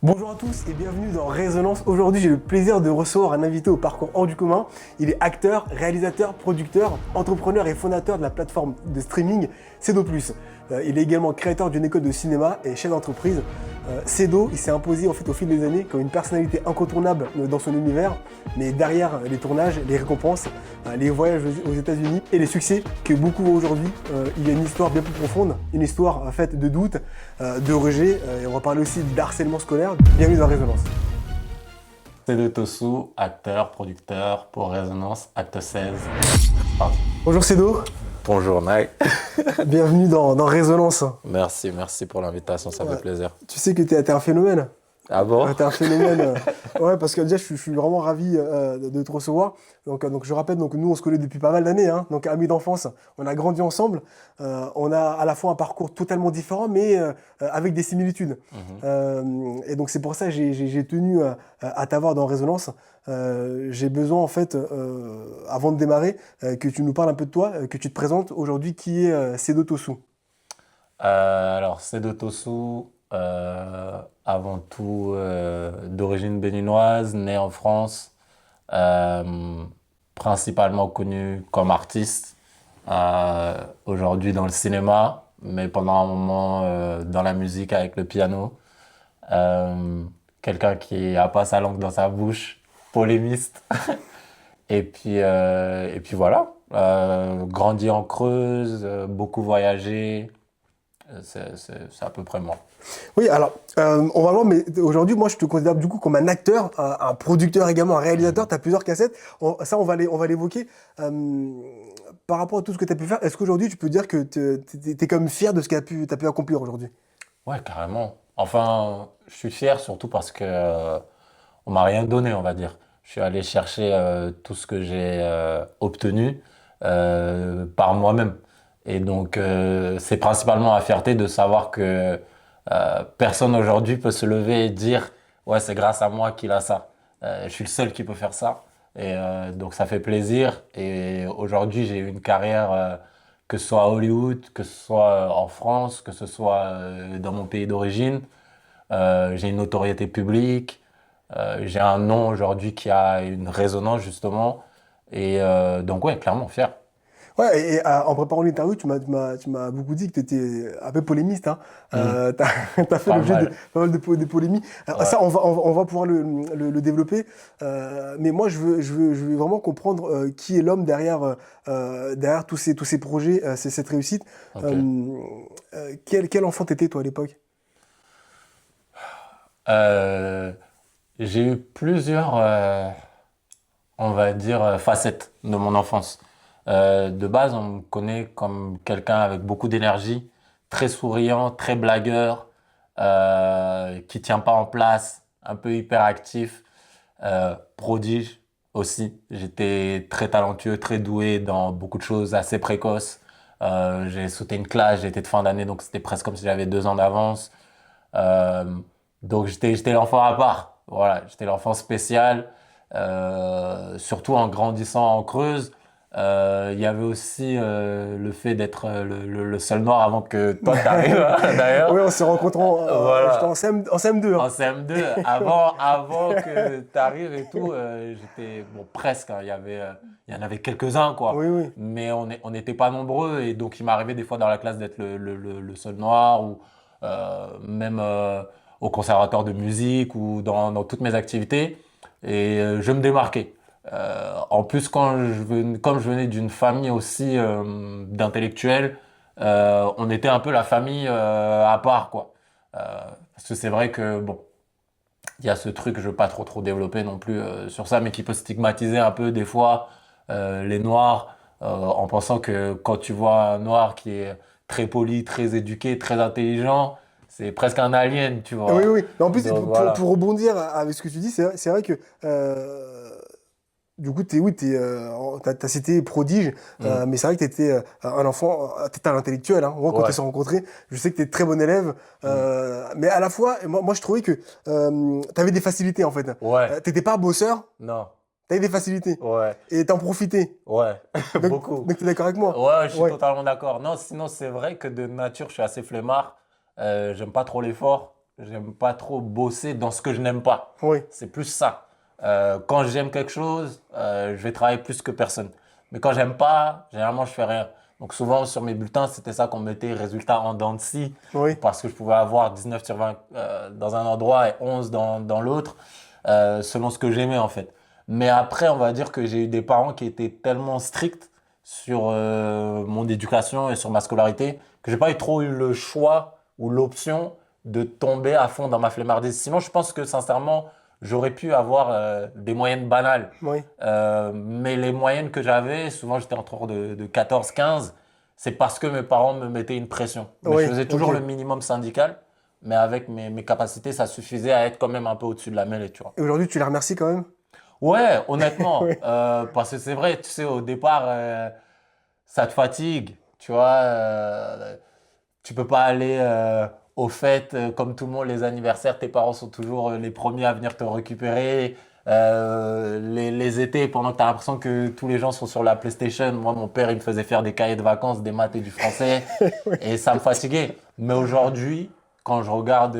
Bonjour à tous et bienvenue dans Résonance. Aujourd'hui, j'ai le plaisir de recevoir un invité au parcours hors du commun. Il est acteur, réalisateur, producteur, entrepreneur et fondateur de la plateforme de streaming Cedo+. Il est également créateur d'une école de cinéma et chef d'entreprise. Cedo, il s'est imposé en fait au fil des années comme une personnalité incontournable dans son univers. Mais derrière les tournages, les récompenses, les voyages aux États-Unis et les succès que beaucoup voient aujourd'hui, il y a une histoire bien plus profonde, une histoire faite de doutes, de rejets. Et on va parler aussi d'harcèlement scolaire. Bienvenue dans Résonance. Cedo Tossou, acteur, producteur pour Résonance, acte 16. Bonjour Cedo. Bonjour Nike. Bienvenue dans Résonance. Merci pour l'invitation, ça fait plaisir. Tu sais que t'es un phénomène. Ah bon? T'es un phénomène. Ouais, parce que déjà, je suis vraiment ravi de te recevoir. Donc je rappelle, donc, nous, on se connaît depuis pas mal d'années. Hein, donc, amis d'enfance, on a grandi ensemble. On a à la fois un parcours totalement différent, mais avec des similitudes. Et donc, c'est pour ça que j'ai tenu à t'avoir dans Résonance. J'ai besoin, en fait, avant de démarrer, que tu nous parles un peu de toi, que tu te présentes aujourd'hui, qui est Cedo Tossou. Alors, Cedo Tossou, avant tout d'origine béninoise, né en France, principalement connu comme artiste, aujourd'hui dans le cinéma, mais pendant un moment dans la musique avec le piano. Quelqu'un qui a pas sa langue dans sa bouche, polémiste. Et puis voilà, grandi en Creuse, beaucoup voyagé, c'est à peu près moi. Oui, alors, on va voir, mais aujourd'hui, moi, je te considère du coup comme un acteur, un producteur également, un réalisateur. Tu as plusieurs cassettes. Ça, on va l'évoquer. Par rapport à tout ce que tu as pu faire, est-ce qu'aujourd'hui, tu peux dire que tu es quand même fier de ce que tu as pu accomplir aujourd'hui? Ouais, carrément. Enfin, je suis fier surtout parce que on m'a rien donné, on va dire. Je suis allé chercher tout ce que j'ai obtenu par moi-même. Et donc, c'est principalement la fierté de savoir que personne aujourd'hui peut se lever et dire ouais, c'est grâce à moi qu'il a ça. Je suis le seul qui peut faire ça. Et donc, ça fait plaisir. Et aujourd'hui, j'ai eu une carrière, que ce soit à Hollywood, que ce soit en France, que ce soit dans mon pays d'origine. J'ai une notoriété publique. J'ai un nom aujourd'hui qui a une résonance, justement. Et donc, ouais, clairement fier. Ouais, et en préparant l'interview, tu m'as beaucoup dit que tu étais un peu polémiste. Hein. Hmm. T'as fait Pas l'objet de mal. pas mal de polémies. Alors, Ouais. ça, on va pouvoir le développer. Mais moi, je veux vraiment comprendre qui est l'homme derrière tous ces projets, cette réussite. Ok. Quel enfant t'étais, toi, à l'époque? Euh, j'ai eu plusieurs, on va dire, facettes de mon enfance. De base, on me connaît comme quelqu'un avec beaucoup d'énergie, très souriant, très blagueur, qui tient pas en place, un peu hyperactif, prodige aussi. J'étais très talentueux, très doué dans beaucoup de choses, assez précoce. J'ai sauté une classe, j'étais de fin d'année, donc c'était presque comme si j'avais 2 ans d'avance. Euh, donc j'étais l'enfant à part. Voilà, j'étais l'enfant spécial. Surtout en grandissant en Creuse, il y avait aussi le fait d'être le seul noir avant que toi t'arrives Oui, d'ailleurs. on s'est rencontrés, j'étais Voilà, en CM2. Hein. en CM2, avant que t'arrives et tout, j'étais bon presque. Hein, il y en avait quelques-uns quoi, Oui, oui. mais on n'était pas nombreux et donc il m'arrivait des fois dans la classe d'être le seul noir ou même au conservatoire de musique ou dans toutes mes activités et je me démarquais. En plus, comme je venais d'une famille aussi d'intellectuels, on était un peu la famille à part, quoi. Parce que c'est vrai que, bon, il y a ce truc, je veux pas trop développer non plus sur ça, mais qui peut stigmatiser un peu des fois les Noirs en pensant que quand tu vois un Noir qui est très poli, très éduqué, très intelligent, c'est presque un alien, tu Oui, vois. oui. Mais en plus, Donc pour voilà. rebondir avec ce que tu dis, c'est vrai que du coup, oui, t'as cité prodige, Mm. mais c'est vrai que t'étais un enfant, t'étais un intellectuel. Hein. Moi, quand on Ouais. s'est rencontrés, je sais que t'es très bon élève, Mm. mais à la fois, moi je trouvais que t'avais des facilités en fait. Ouais. T'étais pas un bosseur, Non. t'avais des facilités Ouais. et t'en profitais. Ouais. Donc, Beaucoup. donc t'es d'accord avec moi? Ouais, je suis Ouais. totalement d'accord. Non, sinon, c'est vrai que de nature, je suis assez flemmard. J'aime pas trop l'effort. j'aime pas trop bosser dans ce que je n'aime pas. Oui, C'est plus ça. Quand j'aime quelque chose, je vais travailler plus que personne. Mais quand j'aime pas, généralement, je fais rien. Donc souvent, sur mes bulletins, c'était ça qu'on mettait résultat en dents de scie, oui. parce que je pouvais avoir 19 sur 20 dans un endroit et 11 dans l'autre, selon ce que j'aimais en fait. Mais après, on va dire que j'ai eu des parents qui étaient tellement stricts sur mon éducation et sur ma scolarité que j'ai pas trop eu le choix ou l'option de tomber à fond dans ma flemmardise. Sinon, je pense que sincèrement, j'aurais pu avoir des moyennes banales. Oui. Mais les moyennes que j'avais, souvent j'étais entre de 14-15, c'est parce que mes parents me mettaient une pression. Mais Oui, je faisais toujours ok. le minimum syndical, mais avec mes capacités, ça suffisait à être quand même un peu au-dessus de la mêlée, tu vois. Et aujourd'hui, tu les remercies quand même? Ouais, honnêtement, Oui. parce que c'est vrai, tu sais, au départ, ça te fatigue, tu vois. Tu peux pas aller aux fêtes comme tout le monde, les anniversaires, tes parents sont toujours les premiers à venir te récupérer. Les étés, pendant que tu as l'impression que tous les gens sont sur la PlayStation, moi, mon père, il me faisait faire des cahiers de vacances, des maths et du français, Oui. et ça me fatiguait. Mais aujourd'hui, quand je regarde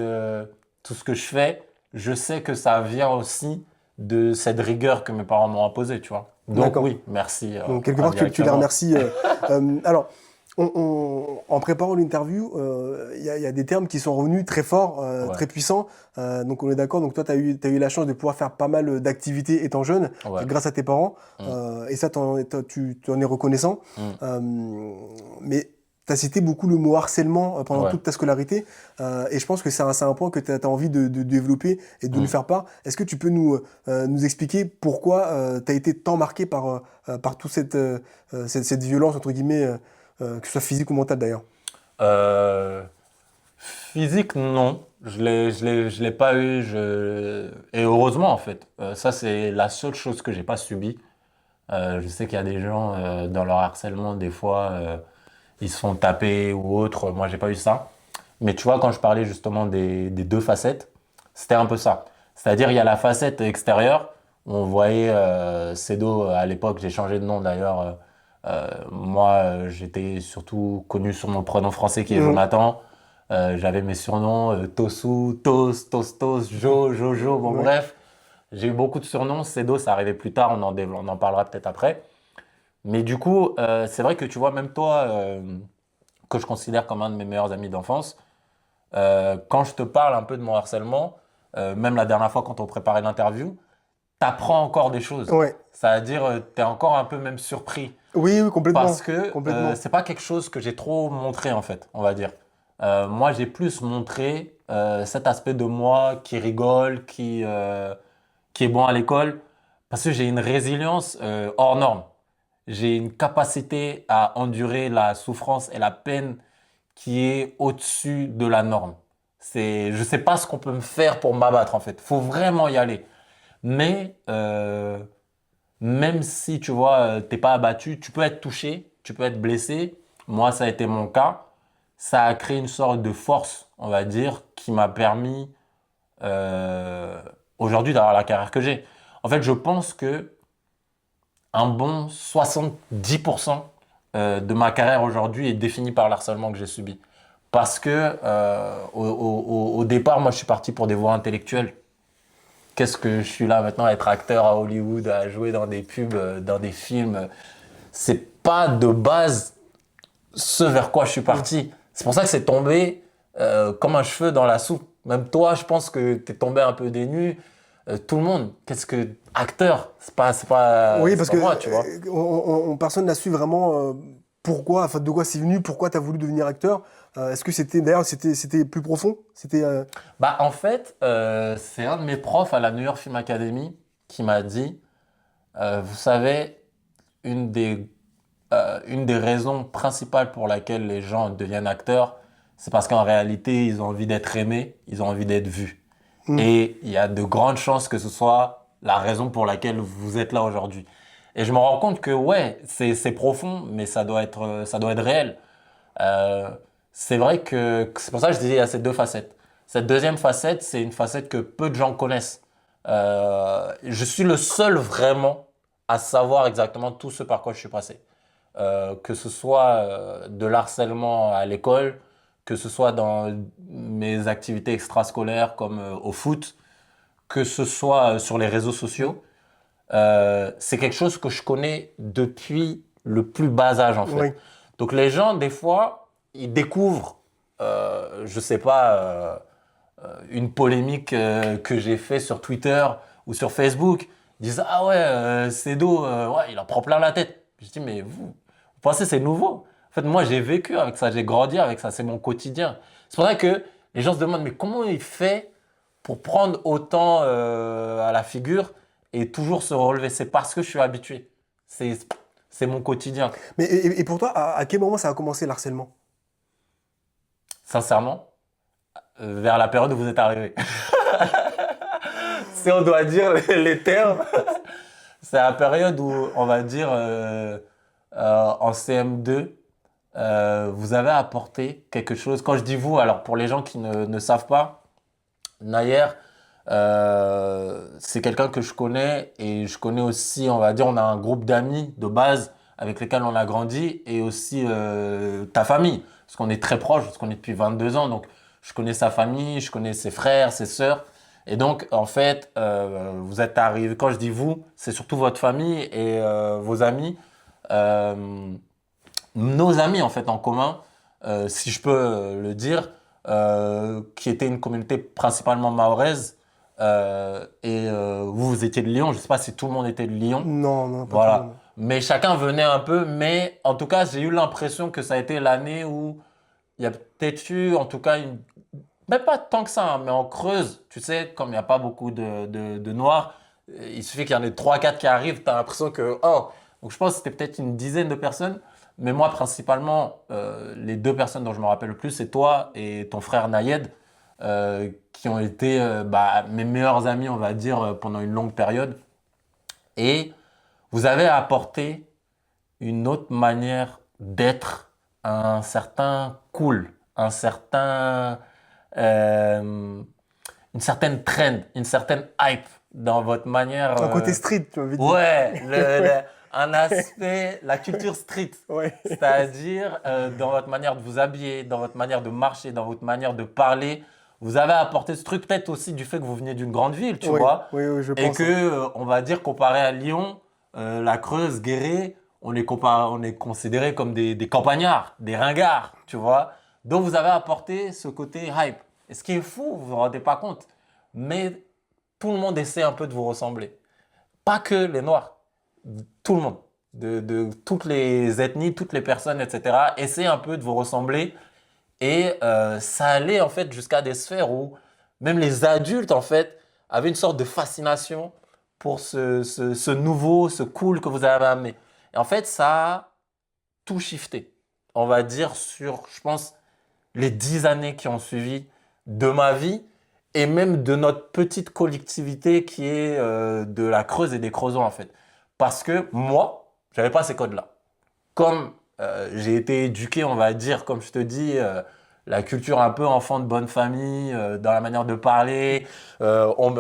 tout ce que je fais, je sais que ça vient aussi de cette rigueur que mes parents m'ont imposée, tu vois. Donc D'accord. oui, merci Donc, quelque part, tu les indirectement. remercies. Alors, en préparant l'interview, il y a des termes qui sont revenus très forts, Ouais, très puissants. Donc, on est d'accord. Donc, toi, tu as eu la chance de pouvoir faire pas mal d'activités étant jeune, ouais. grâce à tes parents. Mm, Et ça, tu en es reconnaissant. mm, Euh, mais tu as cité beaucoup le mot harcèlement pendant ouais. toute ta scolarité. Et je pense que c'est un point que tu as envie de développer et de nous Mm. faire part. Est-ce que tu peux nous expliquer pourquoi tu as été tant marqué par toute cette violence, entre guillemets, que ce soit physique ou mentale d'ailleurs? Euh, Physique, non. Je l'ai pas eu. Et heureusement, en fait. Ça, c'est la seule chose que j'ai pas subie. Je sais qu'il y a des gens, dans leur harcèlement, des fois, ils se font taper ou autre. Moi, j'ai pas eu ça. Mais tu vois, quand je parlais justement des deux facettes, c'était un peu ça. C'est-à-dire, il y a la facette extérieure, où on voyait Cedo, à l'époque, j'ai changé de nom d'ailleurs. Moi, j'étais surtout connu sur mon prénom français qui est Mhm. Jonathan. J'avais mes surnoms, Tosu, Tos, Tostos, Jo, Jojo, bon Ouais. bref. J'ai eu beaucoup de surnoms. Cedo, ça arrivait plus tard, on en parlera peut-être après. Mais du coup, c'est vrai que tu vois, même toi, que je considère comme un de mes meilleurs amis d'enfance, quand je te parle un peu de mon harcèlement, même la dernière fois quand on préparait l'interview, t'apprends encore des choses. Ouais. C'est-à-dire, t'es encore un peu même surpris. Oui, oui, Parce complètement. que Complètement. c'est pas quelque chose que j'ai trop montré, en fait, on va dire. Moi, j'ai plus montré cet aspect de moi qui rigole, qui est bon à l'école, parce que j'ai une résilience hors norme. J'ai une capacité à endurer la souffrance et la peine qui est au-dessus de la norme. Je sais pas ce qu'on peut me faire pour m'abattre en fait. Faut vraiment y aller. Mais même si tu vois, t'es pas abattu, tu peux être touché, tu peux être blessé. Moi, ça a été mon cas. Ça a créé une sorte de force, on va dire, qui m'a permis euh, aujourd'hui d'avoir la carrière que j'ai. En fait, je pense que un bon 70% de ma carrière aujourd'hui est défini par le harcèlement que j'ai subi. Parce que au départ, moi, je suis parti pour des voies intellectuelles. Qu'est-ce que je suis là maintenant à être acteur à Hollywood, à jouer dans des pubs, dans des films. C'est pas de base ce vers quoi je suis Mhm. parti. C'est pour ça que c'est tombé comme un cheveu dans la soupe. Même toi, je pense que t'es tombé un peu des nues. Tout le monde, qu'est-ce que acteur, Oui, c'est parce pas que moi, tu vois. personne n'a su vraiment pourquoi, enfin, de quoi c'est venu, pourquoi tu as voulu devenir acteur. Est-ce que d'ailleurs, c'était plus profond? Bah, en fait, c'est un de mes profs à la New York Film Academy qui m'a dit, vous savez, une une des raisons principales pour laquelle les gens deviennent acteurs, c'est parce qu'en réalité, ils ont envie d'être aimés, ils ont envie d'être vus. Hmm. Et il y a de grandes chances que ce soit la raison pour laquelle vous êtes là aujourd'hui. Et je me rends compte que ouais, c'est profond, mais ça doit être réel. Euh, c'est vrai que c'est pour ça que je disais il y a ces deux facettes. Cette deuxième facette, c'est une facette que peu de gens connaissent. Je suis le seul vraiment à savoir exactement tout ce par quoi je suis passé. Que ce soit de l'harcèlement à l'école, que ce soit dans mes activités extrascolaires comme au foot, que ce soit sur les réseaux sociaux, c'est quelque chose que je connais depuis le plus bas âge en Oui. fait. Donc les gens, des fois, ils découvrent, je sais pas, une polémique que j'ai fait sur Twitter ou sur Facebook. Ils disent ah ouais, Cédo, ouais, il en prend plein la tête. Je dis mais vous pensez que c'est nouveau? En fait, moi j'ai vécu avec ça, j'ai grandi avec ça, c'est mon quotidien. C'est pour ça que les gens se demandent mais comment il fait pour prendre autant à la figure et toujours se relever? C'est parce que je suis habitué. C'est c'est mon quotidien. Mais et pour toi, à quel moment ça a commencé l'harcèlement? Sincèrement, vers la période où vous êtes arrivé. Si on doit dire les termes, c'est la période où, on va dire, en CM2, vous avez apporté quelque chose. Quand je dis vous, alors pour les gens qui ne savent pas, Nayer, c'est quelqu'un que je connais et je connais aussi, on va dire, on a un groupe d'amis de base avec lesquels on a grandi et aussi ta famille, parce qu'on est très proches, parce qu'on est depuis 22 ans, donc je connais sa famille, je connais ses frères, ses sœurs. Et donc, en fait, vous êtes arrivé, quand je dis vous, c'est surtout votre famille et vos amis. Euh, Nos amis en fait en commun, si je peux le dire, qui était une communauté principalement mahoraise, et vous, vous étiez de Lyon. Je ne sais pas si tout le monde était de Lyon. Non, non, pas tout le Voilà. monde. Mais chacun venait un peu. Mais en tout cas, j'ai eu l'impression que ça a été l'année où il y a peut-être eu, en tout cas, même pas tant que ça, hein, mais en Creuse, tu sais, comme il n'y a pas beaucoup de Noirs, il suffit qu'il y en ait trois quatre qui arrivent, tu as l'impression que, oh, donc je pense que c'était peut-être une dizaine de personnes, mais moi, principalement, les deux personnes dont je me rappelle le plus, c'est toi et ton frère Nayed, qui ont été bah, mes meilleurs amis, on va dire, pendant une longue période. Et vous avez apporté une autre manière d'être, un certain cool, un certain euh, une certaine trend, une certaine hype dans votre manière. Un côté street, tu m'avais dit. Ouais, un aspect, la culture street. Ouais. C'est-à-dire dans votre manière de vous habiller, dans votre manière de marcher, dans votre manière de parler. Vous avez apporté ce truc peut-être aussi du fait que vous venez d'une grande ville, tu Oui, vois. oui, oui, je Et pense. que, on va dire, comparé à Lyon, la Creuse, Guéret, on est considérés comme des campagnards, des ringards, tu vois. Donc vous avez apporté ce côté hype. Et ce qui est fou, vous vous rendez pas compte, mais tout le monde essaie un peu de vous ressembler. Pas que les Noirs, tout le monde, de toutes les ethnies, toutes les personnes, etc. essaient un peu de vous ressembler. Et ça allait en fait jusqu'à des sphères où même les adultes en fait avaient une sorte de fascination pour ce nouveau, ce cool que vous avez amené. Et en fait, ça a tout shifté. On va dire sur, je pense, les 10 années qui ont suivi de ma vie et même de notre petite collectivité qui est de la Creuse et des Creusons en fait. Parce que moi, j'avais pas ces codes-là. Comme j'ai été éduqué, on va dire, comme je te dis, la culture un peu enfant de bonne famille, dans la manière de parler, on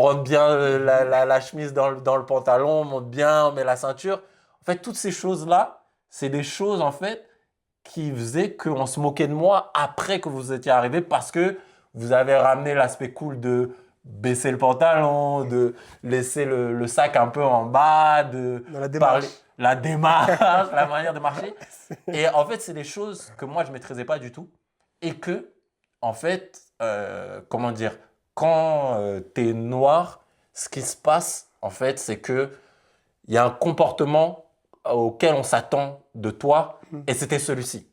rentre bien la chemise dans le pantalon, on monte bien, on met la ceinture. En fait, toutes ces choses-là, c'est des choses en fait qui faisait qu'on se moquait de moi après que vous étiez arrivé parce que vous avez ramené l'aspect cool de baisser le pantalon, de laisser le sac un peu en bas, de Dans la démarche. parler, la démarche, la manière de marcher. Et en fait, c'est des choses que moi, je ne maîtrisais pas du tout. Et que, en fait, comment dire, quand tu es noir, ce qui se passe, en fait, c'est que il y a un comportement auquel on s'attend de toi, et c'était celui-ci.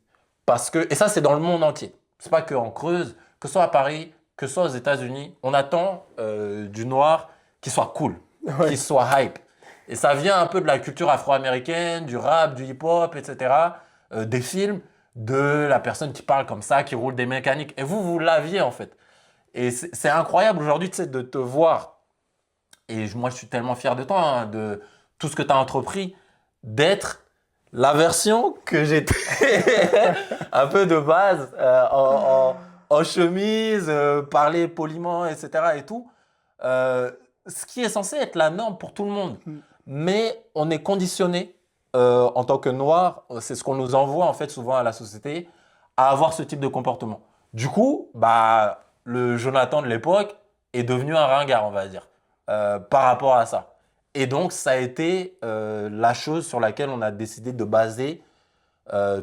Parce que, et ça, c'est dans le monde entier. C'est pas que en Creuse, que ce soit à Paris, que ce soit aux États-Unis, on attend du noir qui soit cool, Ouais. qui soit hype. Et ça vient un peu de la culture afro-américaine, du rap, du hip-hop, etc., des films, de la personne qui parle comme ça, qui roule des mécaniques. Et vous, vous l'aviez en fait. Et c'est incroyable aujourd'hui, tu sais, de te voir et moi, je suis tellement fier de toi, hein, de tout ce que tu as entrepris, d'être la version que j'étais un peu de base, en chemise, parler poliment, etc. et tout. Ce qui est censé être la norme pour tout le monde. Mm. Mais on est conditionné en tant que noir, c'est ce qu'on nous envoie en fait souvent à la société, à avoir ce type de comportement. Du coup, bah, le Jonathan de l'époque est devenu un ringard, on va dire, par rapport à ça. Et donc, ça a été la chose sur laquelle on a décidé de baser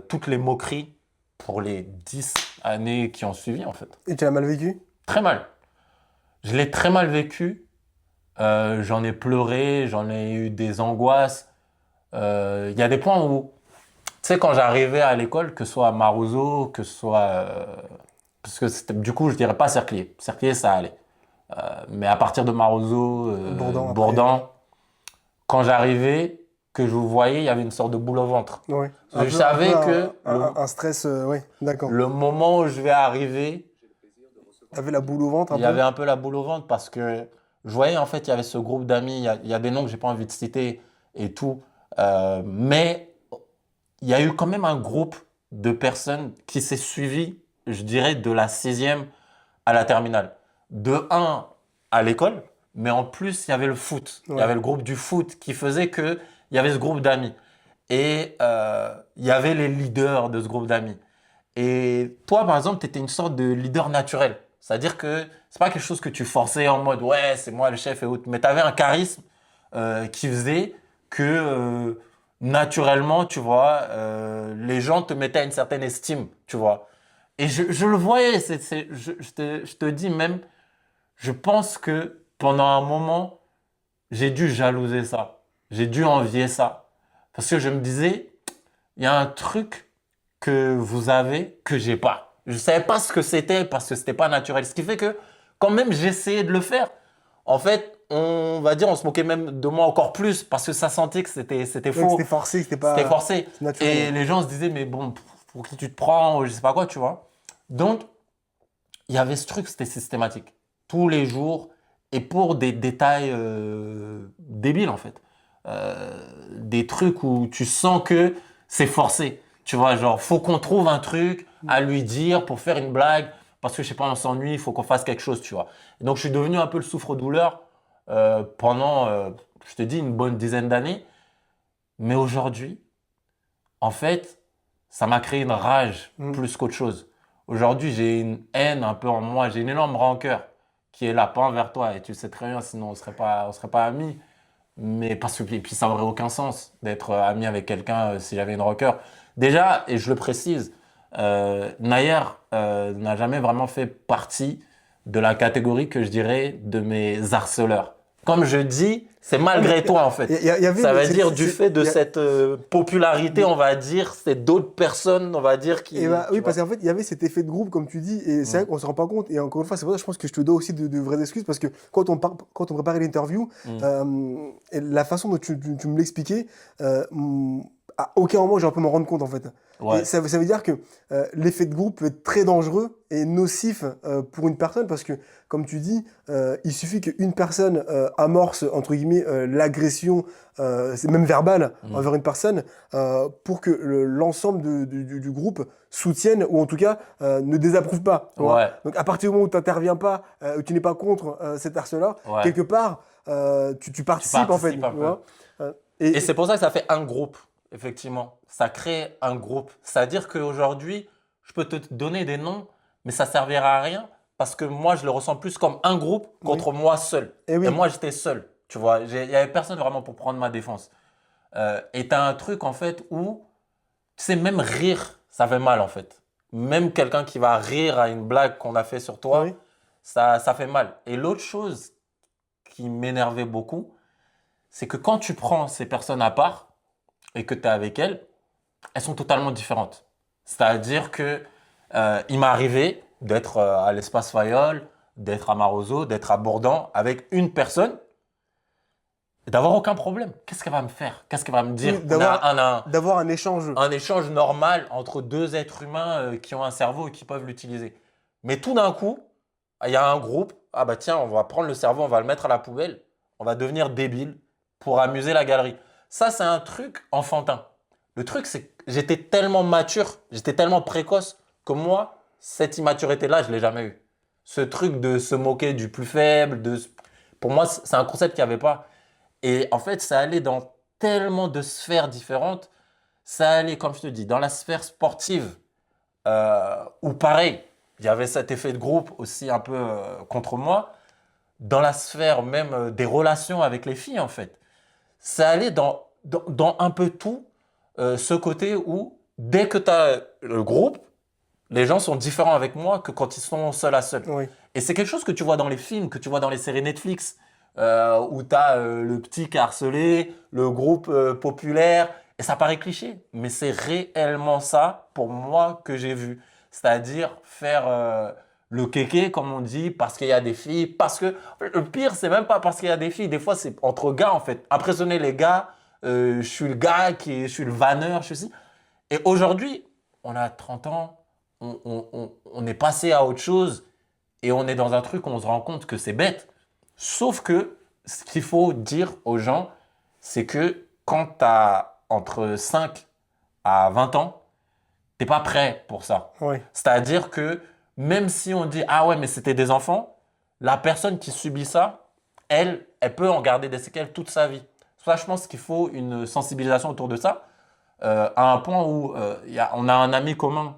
toutes les moqueries pour les 10 années qui ont suivi, en fait. Et tu l'as mal vécu? Très mal. Je l'ai très mal vécu. J'en ai pleuré, j'en ai eu des angoisses. Il y a des points où, tu sais, quand j'arrivais à l'école, que ce soit à Marouzeau, que ce soit... parce que du coup, je dirais pas Cerclier. Cerclier, ça allait. Mais à partir de Marouzeau, Bourdan, quand j'arrivais, que je vous voyais, il y avait une sorte de boule au ventre. Ouais. Je savais que un stress, oui, d'accord. le moment où je vais arriver, Tu avais la boule au ventre un il y peu? avait un peu la boule au ventre parce que je voyais, en fait, il y avait ce groupe d'amis, il y a des noms que j'ai pas envie de citer et tout. Mais il y a eu quand même un groupe de personnes qui s'est suivi, je dirais, de la 6e à la terminale. De 1 à l'école, mais en plus, il y avait le foot. Il y avait le groupe du foot qui faisait que il y avait ce groupe d'amis. Et il y avait les leaders de ce groupe d'amis. Et toi, par exemple, tu étais une sorte de leader naturel. C'est-à-dire que c'est pas quelque chose que tu forçais en mode ouais, c'est moi le chef et autres. Mais tu avais un charisme qui faisait que naturellement, tu vois, les gens te mettaient à une certaine estime, tu vois. Et je le voyais, je te dis même, je pense que pendant un moment, j'ai dû jalouser ça. J'ai dû envier ça. Parce que je me disais, il y a un truc que vous avez que j'ai pas. Je savais pas ce que c'était parce que c'était pas naturel. Ce qui fait que quand même j'essayais de le faire. En fait, on va dire, on se moquait même de moi encore plus parce que ça sentait que c'était faux. C'était forcé, c'était pas. C'était forcé. Naturel. Et les gens se disaient, mais bon, pour qui tu te prends, je sais pas quoi, tu vois. Donc, il y avait ce truc, c'était systématique. Tous les jours et pour des détails débiles en fait. Des trucs où tu sens que c'est forcé. Tu vois, genre, faut qu'on trouve un truc à lui dire pour faire une blague parce que je sais pas, on s'ennuie, il faut qu'on fasse quelque chose, tu vois. Et donc, je suis devenu un peu le souffre-douleur pendant, je te dis, une bonne dizaine d'années. Mais aujourd'hui, en fait, ça m'a créé une rage plus qu'autre chose. Aujourd'hui, j'ai une haine un peu en moi, j'ai une énorme rancœur qui est là, pas envers toi. Et tu sais très bien, sinon on serait pas amis. Mais parce que, et puis ça n'aurait aucun sens d'être ami avec quelqu'un si j'avais une rancœur. Déjà, et je le précise, Nayer n'a jamais vraiment fait partie de la catégorie que je dirais de mes harceleurs. Comme je dis, c'est malgré toi en fait. Ça veut dire du fait de cette popularité, on va dire, c'est d'autres personnes, on va dire, qui... oui, parce qu'en fait, il y avait cet effet de groupe, comme tu dis, et c'est vrai qu'on ne se rend pas compte. Et encore une fois, c'est pour ça que je pense que je te dois aussi de vraies excuses, parce que quand on préparait l'interview, et la façon dont tu me l'expliquais, à aucun moment j'ai un peu m'en rendre compte en fait. Ouais. Et ça veut dire que l'effet de groupe peut être très dangereux et nocif pour une personne parce que, comme tu dis, il suffit qu'une personne amorce entre guillemets l'agression, c'est même verbale envers une personne, pour que l'ensemble du groupe soutienne ou en tout cas ne désapprouve pas. Ouais. Donc à partir du moment où tu n'interviens pas, où tu n'es pas contre cet harceleur, quelque part tu participes en fait. Tu vois. Et c'est pour ça que ça fait un groupe. Effectivement, ça crée un groupe. C'est-à-dire qu'aujourd'hui, je peux te donner des noms, mais ça ne servira à rien parce que moi, je le ressens plus comme un groupe contre moi seul. Et moi, j'étais seul. Tu vois, il n'y avait personne vraiment pour prendre ma défense. Et tu as un truc en fait où, tu sais, même rire, ça fait mal en fait. Même quelqu'un qui va rire à une blague qu'on a fait sur toi, ça fait mal. Et l'autre chose qui m'énervait beaucoup, c'est que quand tu prends ces personnes à part, et que tu es avec elles, elles sont totalement différentes. C'est-à-dire que il m'est arrivé d'être à l'Espace Fayol, d'être à Marozo, d'être à Bourdan avec une personne et d'avoir aucun problème. Qu'est-ce qu'elle va me faire? Qu'est-ce qu'elle va me dire? D'avoir un échange. Un échange normal entre deux êtres humains qui ont un cerveau et qui peuvent l'utiliser. Mais tout d'un coup, il y a un groupe, ah bah tiens, on va prendre le cerveau, on va le mettre à la poubelle, on va devenir débile pour amuser la galerie. Ça, c'est un truc enfantin. Le truc, c'est que j'étais tellement mature, j'étais tellement précoce que moi, cette immaturité-là, je ne l'ai jamais eue. Ce truc de se moquer du plus faible, pour moi, c'est un concept qu'il n'y avait pas. Et en fait, ça allait dans tellement de sphères différentes. Ça allait, comme je te dis, dans la sphère sportive, Ou pareil, il y avait cet effet de groupe aussi un peu contre moi, dans la sphère même des relations avec les filles en fait. Ça allait dans un peu tout, ce côté où dès que tu as le groupe, les gens sont différents avec moi que quand ils sont seuls à seuls. Oui. Et c'est quelque chose que tu vois dans les films, que tu vois dans les séries Netflix, où tu as le petit qui est harcelé, le groupe populaire, et ça paraît cliché, mais c'est réellement ça, pour moi, que j'ai vu. C'est-à-dire faire le kéké, comme on dit, parce qu'il y a des filles, parce que le pire, c'est même pas parce qu'il y a des filles, des fois, c'est entre gars, en fait. Impressionner les gars, je suis le gars, je suis le vanneur, je suis ci. Et aujourd'hui, on a 30 ans, on est passé à autre chose et on est dans un truc où on se rend compte que c'est bête. Sauf que ce qu'il faut dire aux gens, c'est que quand tu as entre 5 à 20 ans, tu n'es pas prêt pour ça. Oui. C'est-à-dire que même si on dit ah ouais, mais c'était des enfants, la personne qui subit ça, elle peut en garder des séquelles toute sa vie. Ça, je pense qu'il faut une sensibilisation autour de ça, à un point où on a un ami commun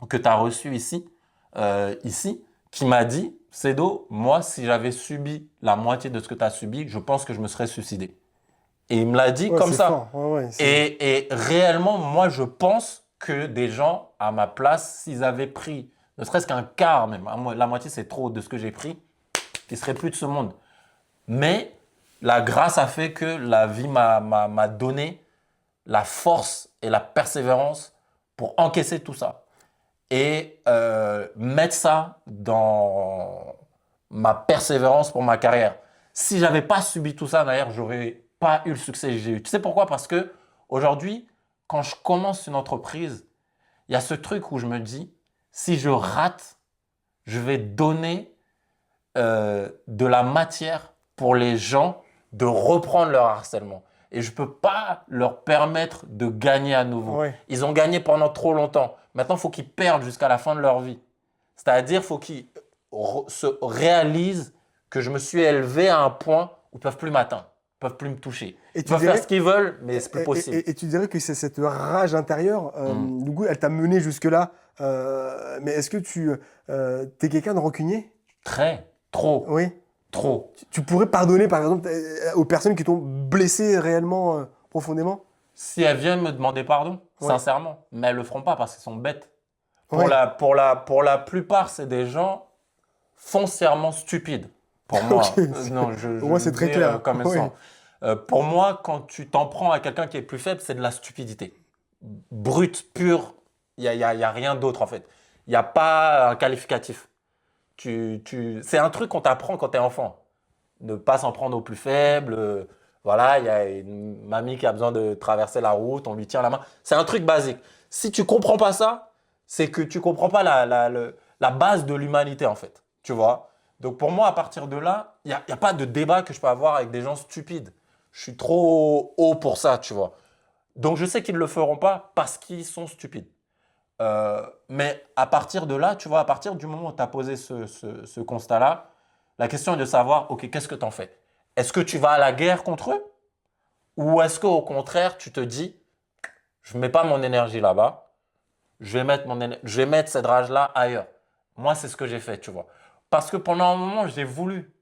que tu as reçu ici, qui m'a dit, Cédo, moi, si j'avais subi la moitié de ce que tu as subi, je pense que je me serais suicidé. Et il me l'a dit Ouais, comme c'est ça. fort. Ouais, Et réellement, moi, je pense que des gens, à ma place, s'ils avaient pris, ne serait-ce qu'un quart même, la moitié c'est trop de ce que j'ai pris, ils ne seraient plus de ce monde. Mais la grâce a fait que la vie m'a donné la force et la persévérance pour encaisser tout ça et mettre ça dans ma persévérance pour ma carrière. Si j'avais pas subi tout ça, d'ailleurs, j'aurais pas eu le succès que j'ai eu. Tu sais pourquoi? Parce que aujourd'hui, quand je commence une entreprise, il y a ce truc où je me dis, si je rate, je vais donner de la matière pour les gens de reprendre leur harcèlement. Et je ne peux pas leur permettre de gagner à nouveau. Ouais. Ils ont gagné pendant trop longtemps. Maintenant, il faut qu'ils perdent jusqu'à la fin de leur vie. C'est-à-dire, il faut qu'ils se réalisent que je me suis élevé à un point où ils ne peuvent plus m'atteindre, ils ne peuvent plus me toucher. Et Ils tu peuvent faire dirais- ce qu'ils veulent, mais c'est plus possible. Et tu dirais que c'est cette rage intérieure, du coup, elle t'a mené jusque-là. Mais est-ce que tu es quelqu'un de rancunier? Très, trop, Oui. trop. Tu pourrais pardonner, par exemple, aux personnes qui t'ont blessé réellement, profondément? Si elles viennent me demander pardon, Ouais. sincèrement, mais elles le feront pas parce qu'ils sont bêtes. Pour Ouais. la plupart, c'est des gens foncièrement stupides. Pour moi, Ok. non, Pour moi, c'est le très dis, clair. comme elles Ouais. sont. Pour moi, quand tu t'en prends à quelqu'un qui est plus faible, c'est de la stupidité. Brute, pure, il y a rien d'autre en fait. Il n'y a pas un qualificatif. C'est un truc qu'on t'apprend quand tu es enfant. Ne pas s'en prendre aux plus faibles. Voilà, il y a une mamie qui a besoin de traverser la route, on lui tient la main. C'est un truc basique. Si tu comprends pas ça, c'est que tu comprends pas la base de l'humanité en fait. Tu vois? Donc pour moi, à partir de là, il n'y a pas de débat que je peux avoir avec des gens stupides. Je suis trop haut pour ça, tu vois. Donc je sais qu'ils ne le feront pas parce qu'ils sont stupides. Mais à partir de là, tu vois, à partir du moment où tu as posé ce constat-là, la question est de savoir, OK, qu'est-ce que tu en fais? Est-ce que tu vas à la guerre contre eux? Ou est-ce qu'au contraire, tu te dis, je ne mets pas mon énergie là-bas, je vais mettre cette rage-là ailleurs. Moi, c'est ce que j'ai fait, tu vois. Parce que pendant un moment, j'ai voulu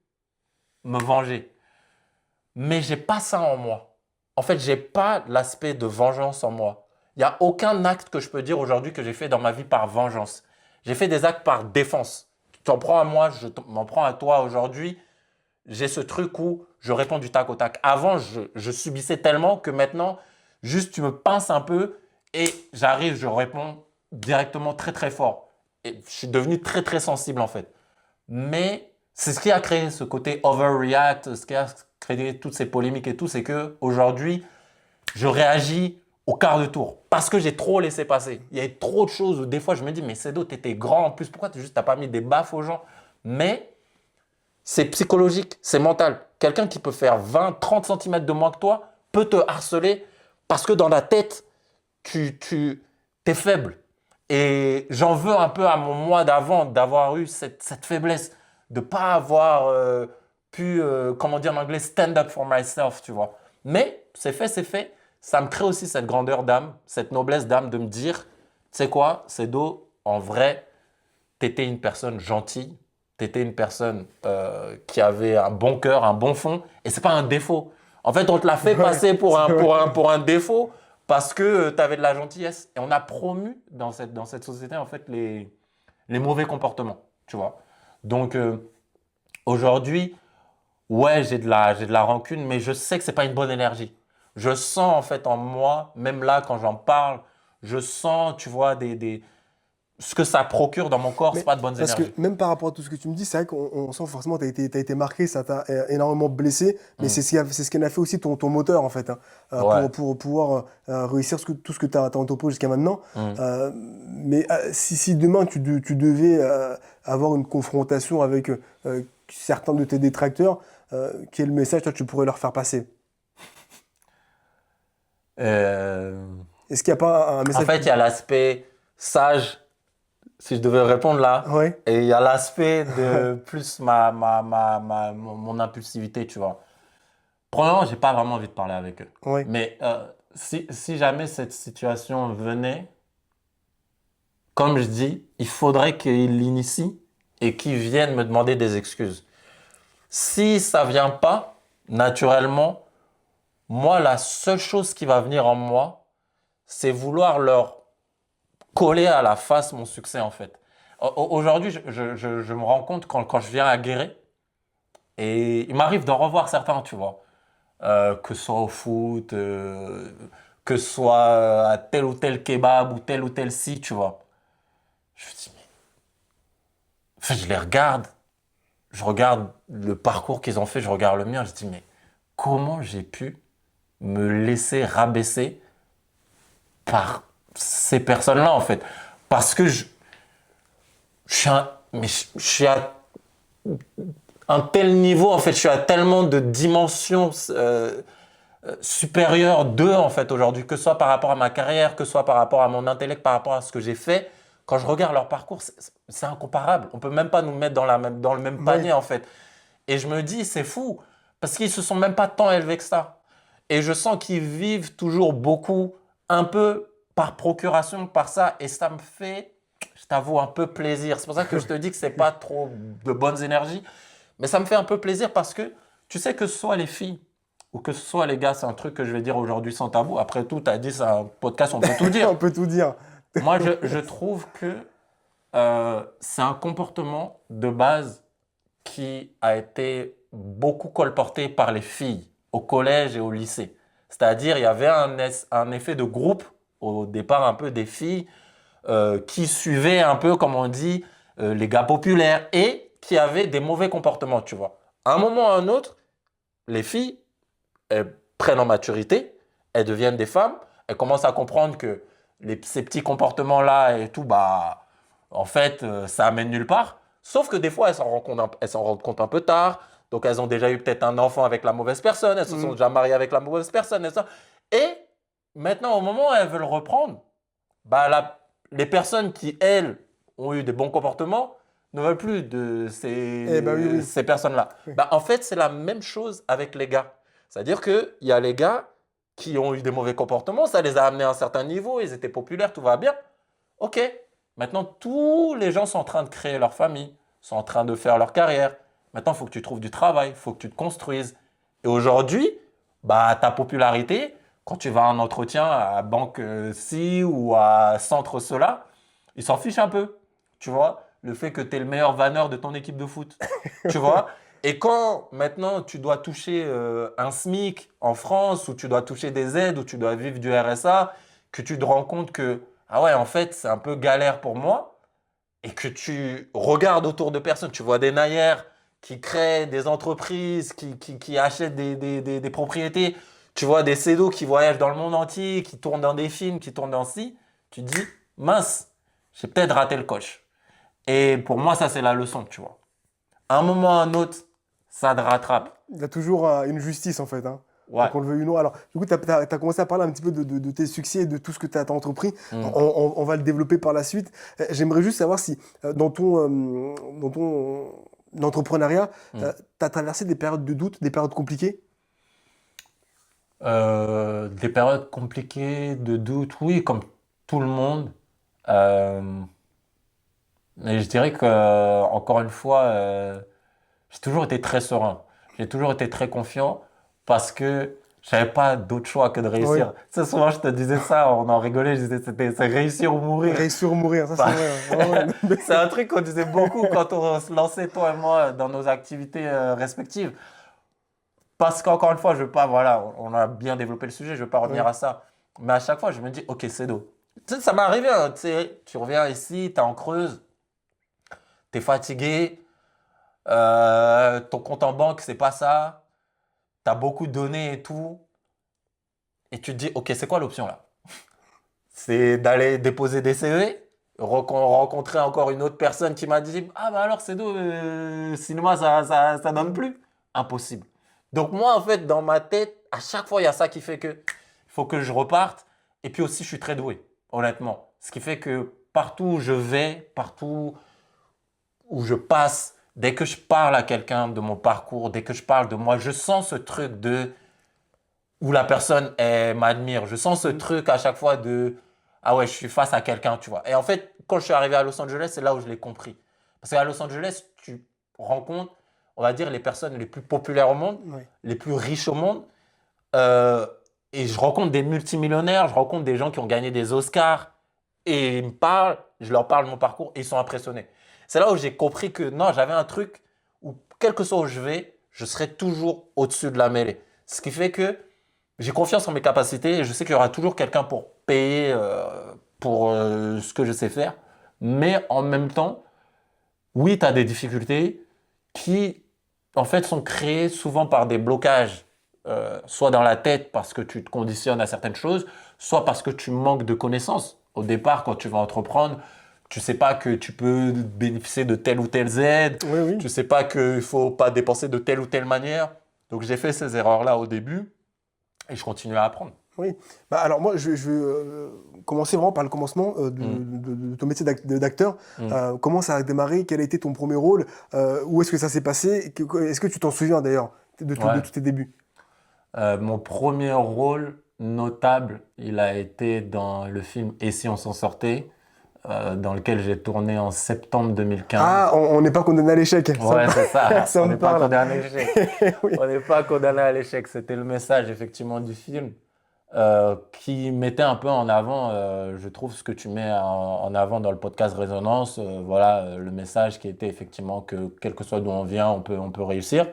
me venger. Mais j'ai pas ça en moi. En fait, j'ai pas l'aspect de vengeance en moi. Il n'y a aucun acte que je peux dire aujourd'hui que j'ai fait dans ma vie par vengeance. J'ai fait des actes par défense. Tu t'en prends à moi, je m'en prends à toi aujourd'hui. J'ai ce truc où je réponds du tac au tac. Avant, je subissais tellement que maintenant, juste tu me pinces un peu et j'arrive, je réponds directement très très fort. Et je suis devenu très très sensible en fait. Mais c'est ce qui a créé ce côté overreact, ce qui a créé toutes ces polémiques et tout, c'est que aujourd'hui, je réagis au quart de tour parce que j'ai trop laissé passer. Il y a trop de choses où des fois je me dis, mais Cédo, t'étais grand en plus, pourquoi t'as pas mis des baffes aux gens? Mais c'est psychologique, c'est mental. Quelqu'un qui peut faire 20, 30 cm de moins que toi peut te harceler parce que dans la tête, t'es faible. Et j'en veux un peu à mon moi d'avant d'avoir eu cette faiblesse, de ne pas avoir pu, comment dire en anglais, stand up for myself, tu vois. Mais c'est fait, c'est fait. Ça me crée aussi cette grandeur d'âme, cette noblesse d'âme de me dire, sais quoi, Cédo, en vrai, tu étais une personne gentille, tu étais une personne qui avait un bon cœur, un bon fond, et c'est pas un défaut. En fait, on te l'a fait Ouais, passer pour c'est vrai. pour un défaut parce que tu avais de la gentillesse. Et on a promu dans cette société, en fait, les mauvais comportements, tu vois. Donc, aujourd'hui, ouais, j'ai de la rancune, mais je sais que c'est pas une bonne énergie. Je sens, en fait, en moi, même là, quand j'en parle, je sens, tu vois, ce que ça procure dans mon corps, c'est Mais pas de bonnes parce que énergies. même par rapport à tout ce que tu me dis, c'est vrai qu'on sent forcément que t'as été marqué, ça t'a énormément blessé, mais Hmm. c'est ce qui en a fait aussi ton moteur en fait, hein, Ouais. pour pouvoir réussir tout ce que tu as entrepris jusqu'à maintenant. Hmm. Mais si demain tu devais avoir une confrontation avec certains de tes détracteurs, quel message toi tu pourrais leur faire passer? Euh, Est-ce qu'il n'y a pas un En message fait, il y a l'aspect sage, si je devais répondre là, Ouais, et il y a l'aspect de plus mon impulsivité, tu vois. Premièrement, j'ai pas vraiment envie de parler avec eux. ouais, Mais si jamais cette situation venait, comme je dis, il faudrait qu'ils l'initient et qu'ils viennent me demander des excuses. Si ça vient pas, naturellement, moi, la seule chose qui va venir en moi, c'est vouloir leur coller à la face mon succès, en fait. Aujourd'hui, je me rends compte quand je viens à Guéret, et il m'arrive d'en revoir certains, tu vois. Que ce soit au foot, que ce soit à tel ou tel kebab ou tel site, tu vois. Je me dis, mais... Enfin, je les regarde, je regarde le parcours qu'ils ont fait, je regarde le mien, je dis, mais comment j'ai pu me laisser rabaisser par ces personnes-là, en fait? Parce que je suis à un tel niveau, en fait, je suis à tellement de dimensions supérieur d'eux en fait aujourd'hui, que ce soit par rapport à ma carrière, que ce soit par rapport à mon intellect, par rapport à ce que j'ai fait. Quand je regarde leur parcours, c'est incomparable. On peut même pas nous mettre dans le même ouais, panier en fait. Et je me dis, c'est fou, parce qu'ils se sont même pas tant élevés que ça. Et je sens qu'ils vivent toujours beaucoup, un peu par procuration, par ça, et ça me fait, je t'avoue, un peu plaisir. C'est pour ça que je te dis que c'est pas trop de bonnes énergies, mais ça me fait un peu plaisir parce que tu sais que ce soit les filles ou que ce soit les gars, c'est un truc que je vais dire aujourd'hui sans tabou. Après tout, tu as dit, c'est un podcast, on peut tout dire. on peut tout dire. Moi, je trouve que c'est un comportement de base qui a été beaucoup colporté par les filles au collège et au lycée. C'est-à-dire, il y avait un effet de groupe, au départ un peu des filles, qui suivaient un peu, comme on dit, les gars populaires et qui avaient des mauvais comportements, tu vois. À un moment ou à un autre, les filles, elles prennent en maturité, elles deviennent des femmes, elles commencent à comprendre que ces petits comportements-là et tout, bah, en fait, ça amène nulle part. Sauf que des fois, elles s'en rendent compte un peu tard. Donc, elles ont déjà eu peut-être un enfant avec la mauvaise personne, elles se sont Mm. déjà mariées avec la mauvaise personne, et ça. Et maintenant, au moment où elles veulent reprendre, bah, les personnes qui, elles, ont eu des bons comportements ne veulent plus de Eh ben oui, oui. ces personnes-là. Oui. Bah, en fait, c'est la même chose avec les gars. C'est-à-dire qu'il y a les gars qui ont eu des mauvais comportements, ça les a amenés à un certain niveau, ils étaient populaires, tout va bien. Ok, maintenant tous les gens sont en train de créer leur famille, sont en train de faire leur carrière. Maintenant, il faut que tu trouves du travail, il faut que tu te construises. Et aujourd'hui, bah, ta popularité, quand tu vas à un entretien à banque ci ou à centre cela, ils s'en fichent un peu. Tu vois, le fait que tu es le meilleur vanneur de ton équipe de foot. Tu vois, et quand maintenant tu dois toucher un SMIC en France, ou tu dois toucher des aides, ou tu dois vivre du RSA, que tu te rends compte que, ah ouais, en fait, c'est un peu galère pour moi, et que tu regardes autour de personnes, tu vois des naïrs qui créent des entreprises, qui achètent des propriétés, tu vois des cédos qui voyagent dans le monde entier, qui tournent dans des films, qui tournent dans ci, tu te dis, mince, j'ai peut-être raté le coche. Et pour moi, ça, c'est la leçon, tu vois. À un moment ou à un autre, ça te rattrape. Il y a toujours une justice en fait, hein. Ouais. Qu'on le veuille ou non. Alors, du coup, tu as commencé à parler un petit peu de tes succès et de tout ce que tu as entrepris. Mm. On va le développer par la suite. J'aimerais juste savoir si dans ton entrepreneuriat, Mm. tu as traversé des périodes de doute, des périodes compliquées. Des périodes compliquées, de doute, oui, comme tout le monde. Euh, mais je dirais que, encore une fois, j'ai toujours été très serein. J'ai toujours été très confiant parce que je n'avais pas d'autre choix que de Oui. réussir. Tu sais, souvent, je te disais ça, on en rigolait, je disais, c'est réussir ou mourir. Réussir ou mourir, ça c'est Enfin, vrai. Ouais, ouais, non, mais- c'est un truc qu'on disait beaucoup quand on se lançait, toi et moi, dans nos activités respectives. Parce qu'encore une fois, je veux pas, voilà, on a bien développé le sujet, je veux pas revenir ouais. à ça. Mais à chaque fois, je me dis, ok, c'est d'eau. Tu sais, ça m'est arrivé, hein, tu sais, tu reviens ici, tu es en Creuse, tu es fatigué, ton compte en banque, c'est pas ça, tu as beaucoup de données et tout, et tu te dis, ok, c'est quoi l'option là? C'est d'aller déposer des CV, rencontrer encore une autre personne qui m'a dit, ah bah alors c'est d'eau, cinéma, ça donne plus. Impossible. Donc moi, en fait, dans ma tête, à chaque fois, il y a ça qui fait que il faut que je reparte. Et puis aussi, je suis très doué, honnêtement. Ce qui fait que partout où je vais, partout où je passe, dès que je parle à quelqu'un de mon parcours, dès que je parle de moi, je sens ce truc de où la personne m'admire. Je sens ce Mm. truc à chaque fois de ah ouais, je suis face à quelqu'un, tu vois. Et en fait, quand je suis arrivé à Los Angeles, c'est là où je l'ai compris. Parce qu'à Los Angeles, tu rencontres, on va dire, les personnes les plus populaires au monde, Ouais. les plus riches au monde. Euh, et je rencontre des multimillionnaires, je rencontre des gens qui ont gagné des Oscars. Et ils me parlent, je leur parle de mon parcours et ils sont impressionnés. C'est là où j'ai compris que non, j'avais un truc où, quel que soit où je vais, je serai toujours au-dessus de la mêlée. Ce qui fait que j'ai confiance en mes capacités et je sais qu'il y aura toujours quelqu'un pour payer pour ce que je sais faire. Mais en même temps, oui, tu as des difficultés qui, en fait, sont créées souvent par des blocages, soit dans la tête parce que tu te conditionnes à certaines choses, soit parce que tu manques de connaissances. Au départ, quand tu vas entreprendre, tu sais pas que tu peux bénéficier de telle ou telle aide, Oui, oui. tu sais pas qu'il faut pas dépenser de telle ou telle manière. Donc j'ai fait ces erreurs-là au début et je continue à apprendre. Oui. Bah, alors moi, je vais commencer vraiment par le commencement Mm, de ton métier d'acteur. mm. Comment ça a démarré? Quel a été ton premier rôle? Où est-ce que ça s'est passé? Est-ce que tu t'en souviens d'ailleurs de Ouais. tous tes débuts? Mon premier rôle notable, il a été dans le film Et si on s'en sortait, dans lequel j'ai tourné en septembre Ah, 2015. on n'est pas condamné à l'échec. Ouais, c'est ça. Ça On me n'est pas parle. condamné à l'échec. Oui. On n'est pas condamné à l'échec. C'était le message effectivement du film qui mettait un peu en avant, je trouve, ce que tu mets en avant dans le podcast Résonance. Voilà, le message qui était effectivement que quel que soit d'où on vient, on peut réussir.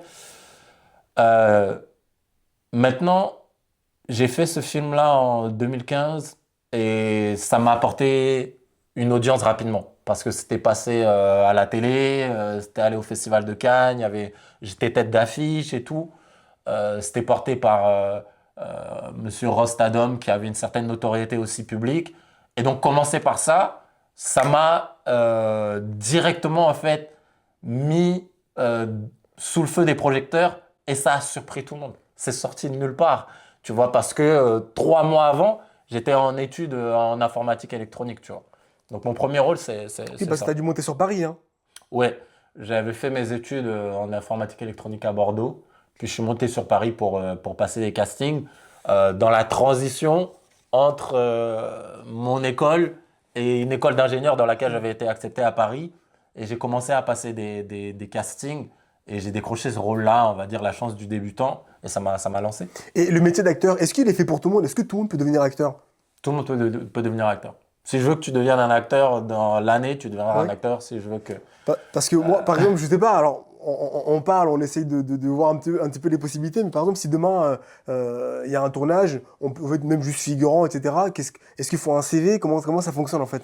Euh, Maintenant, j'ai fait ce film-là en 2015 et ça m'a apporté une audience rapidement parce que c'était passé à la télé, c'était allé au Festival de Cannes, j'étais tête d'affiche et tout. C'était porté par Monsieur Rostadom qui avait une certaine notoriété aussi publique. Et donc commencer par ça, ça m'a directement en fait mis sous le feu des projecteurs et ça a surpris tout le monde. C'est sorti de nulle part, tu vois, parce que 3 mois avant, j'étais en études en informatique électronique, tu vois. Donc mon premier rôle, Oui, c'est parce que tu as ça. dû monter sur Paris, hein. Ouais, j'avais fait mes études en informatique électronique à Bordeaux, puis je suis monté sur Paris pour passer des castings. Dans la transition entre mon école et une école d'ingénieur dans laquelle j'avais été accepté à Paris, et j'ai commencé à passer des castings, et j'ai décroché ce rôle-là, on va dire la chance du débutant, et ça m'a lancé. Et le métier d'acteur, est-ce qu'il est fait pour tout le monde? Est-ce que tout le monde peut devenir acteur? Tout le monde peut devenir acteur. Si je veux que tu deviennes un acteur dans l'année, tu deviendras un Ouais. acteur. Si je veux que... Parce que moi, par exemple, je sais pas, alors on parle, on essaye de voir un petit peu les possibilités, mais par exemple, si demain il y a un tournage, on peut être même juste figurant, etc., est-ce qu'il faut un CV? Comment ça fonctionne en fait?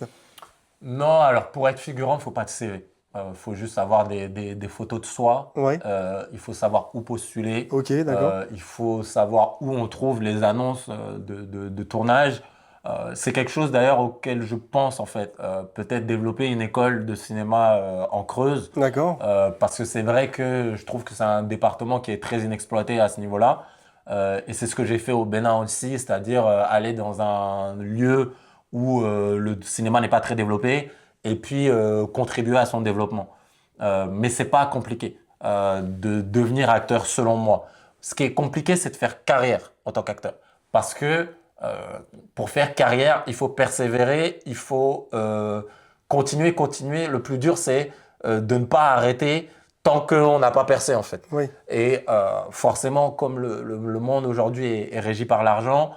Non, alors pour être figurant, il ne faut pas de CV. Il faut juste avoir des photos de soi. Ouais, Il faut savoir où postuler. ok, d'accord. Il faut savoir où on trouve les annonces de tournage. C'est quelque chose d'ailleurs auquel je pense en fait. Peut-être développer une école de cinéma en Creuse. D'accord. Parce que c'est vrai que je trouve que c'est un département qui est très inexploité à ce niveau-là. Et c'est ce que j'ai fait au Bénin aussi, c'est-à-dire aller dans un lieu où le cinéma n'est pas très développé et puis contribuer à son développement. Mais c'est pas compliqué de devenir acteur selon moi. Ce qui est compliqué, c'est de faire carrière en tant qu'acteur. Parce que Euh, pour faire carrière, il faut persévérer, il faut continuer, continuer. Le plus dur, c'est de ne pas arrêter tant qu'on n'a pas percé, en fait. Oui. Et forcément, comme le monde aujourd'hui est régi par l'argent,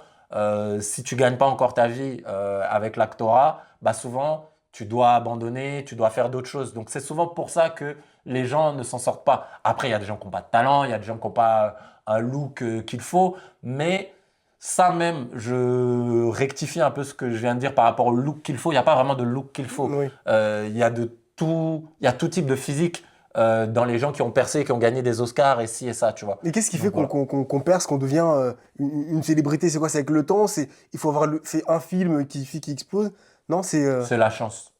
si tu gagnes pas encore ta vie avec l'actorat, bah souvent, tu dois abandonner, tu dois faire d'autres choses. Donc, c'est souvent pour ça que les gens ne s'en sortent pas. Après, il y a des gens qui n'ont pas de talent, il y a des gens qui n'ont pas un look qu'il faut, mais ça même, je rectifie un peu ce que je viens de dire par rapport au look qu'il faut. Il n'y a pas vraiment de look qu'il faut. Oui. Il y a il y a tout type de physique dans les gens qui ont percé, qui ont gagné des Oscars et ci et ça, tu vois. Et qu'est-ce qui Donc fait voilà. qu'on perce, qu'on devient une célébrité? C'est quoi? C'est avec le temps? Il faut avoir fait un film qui explose? Non, C'est la chance.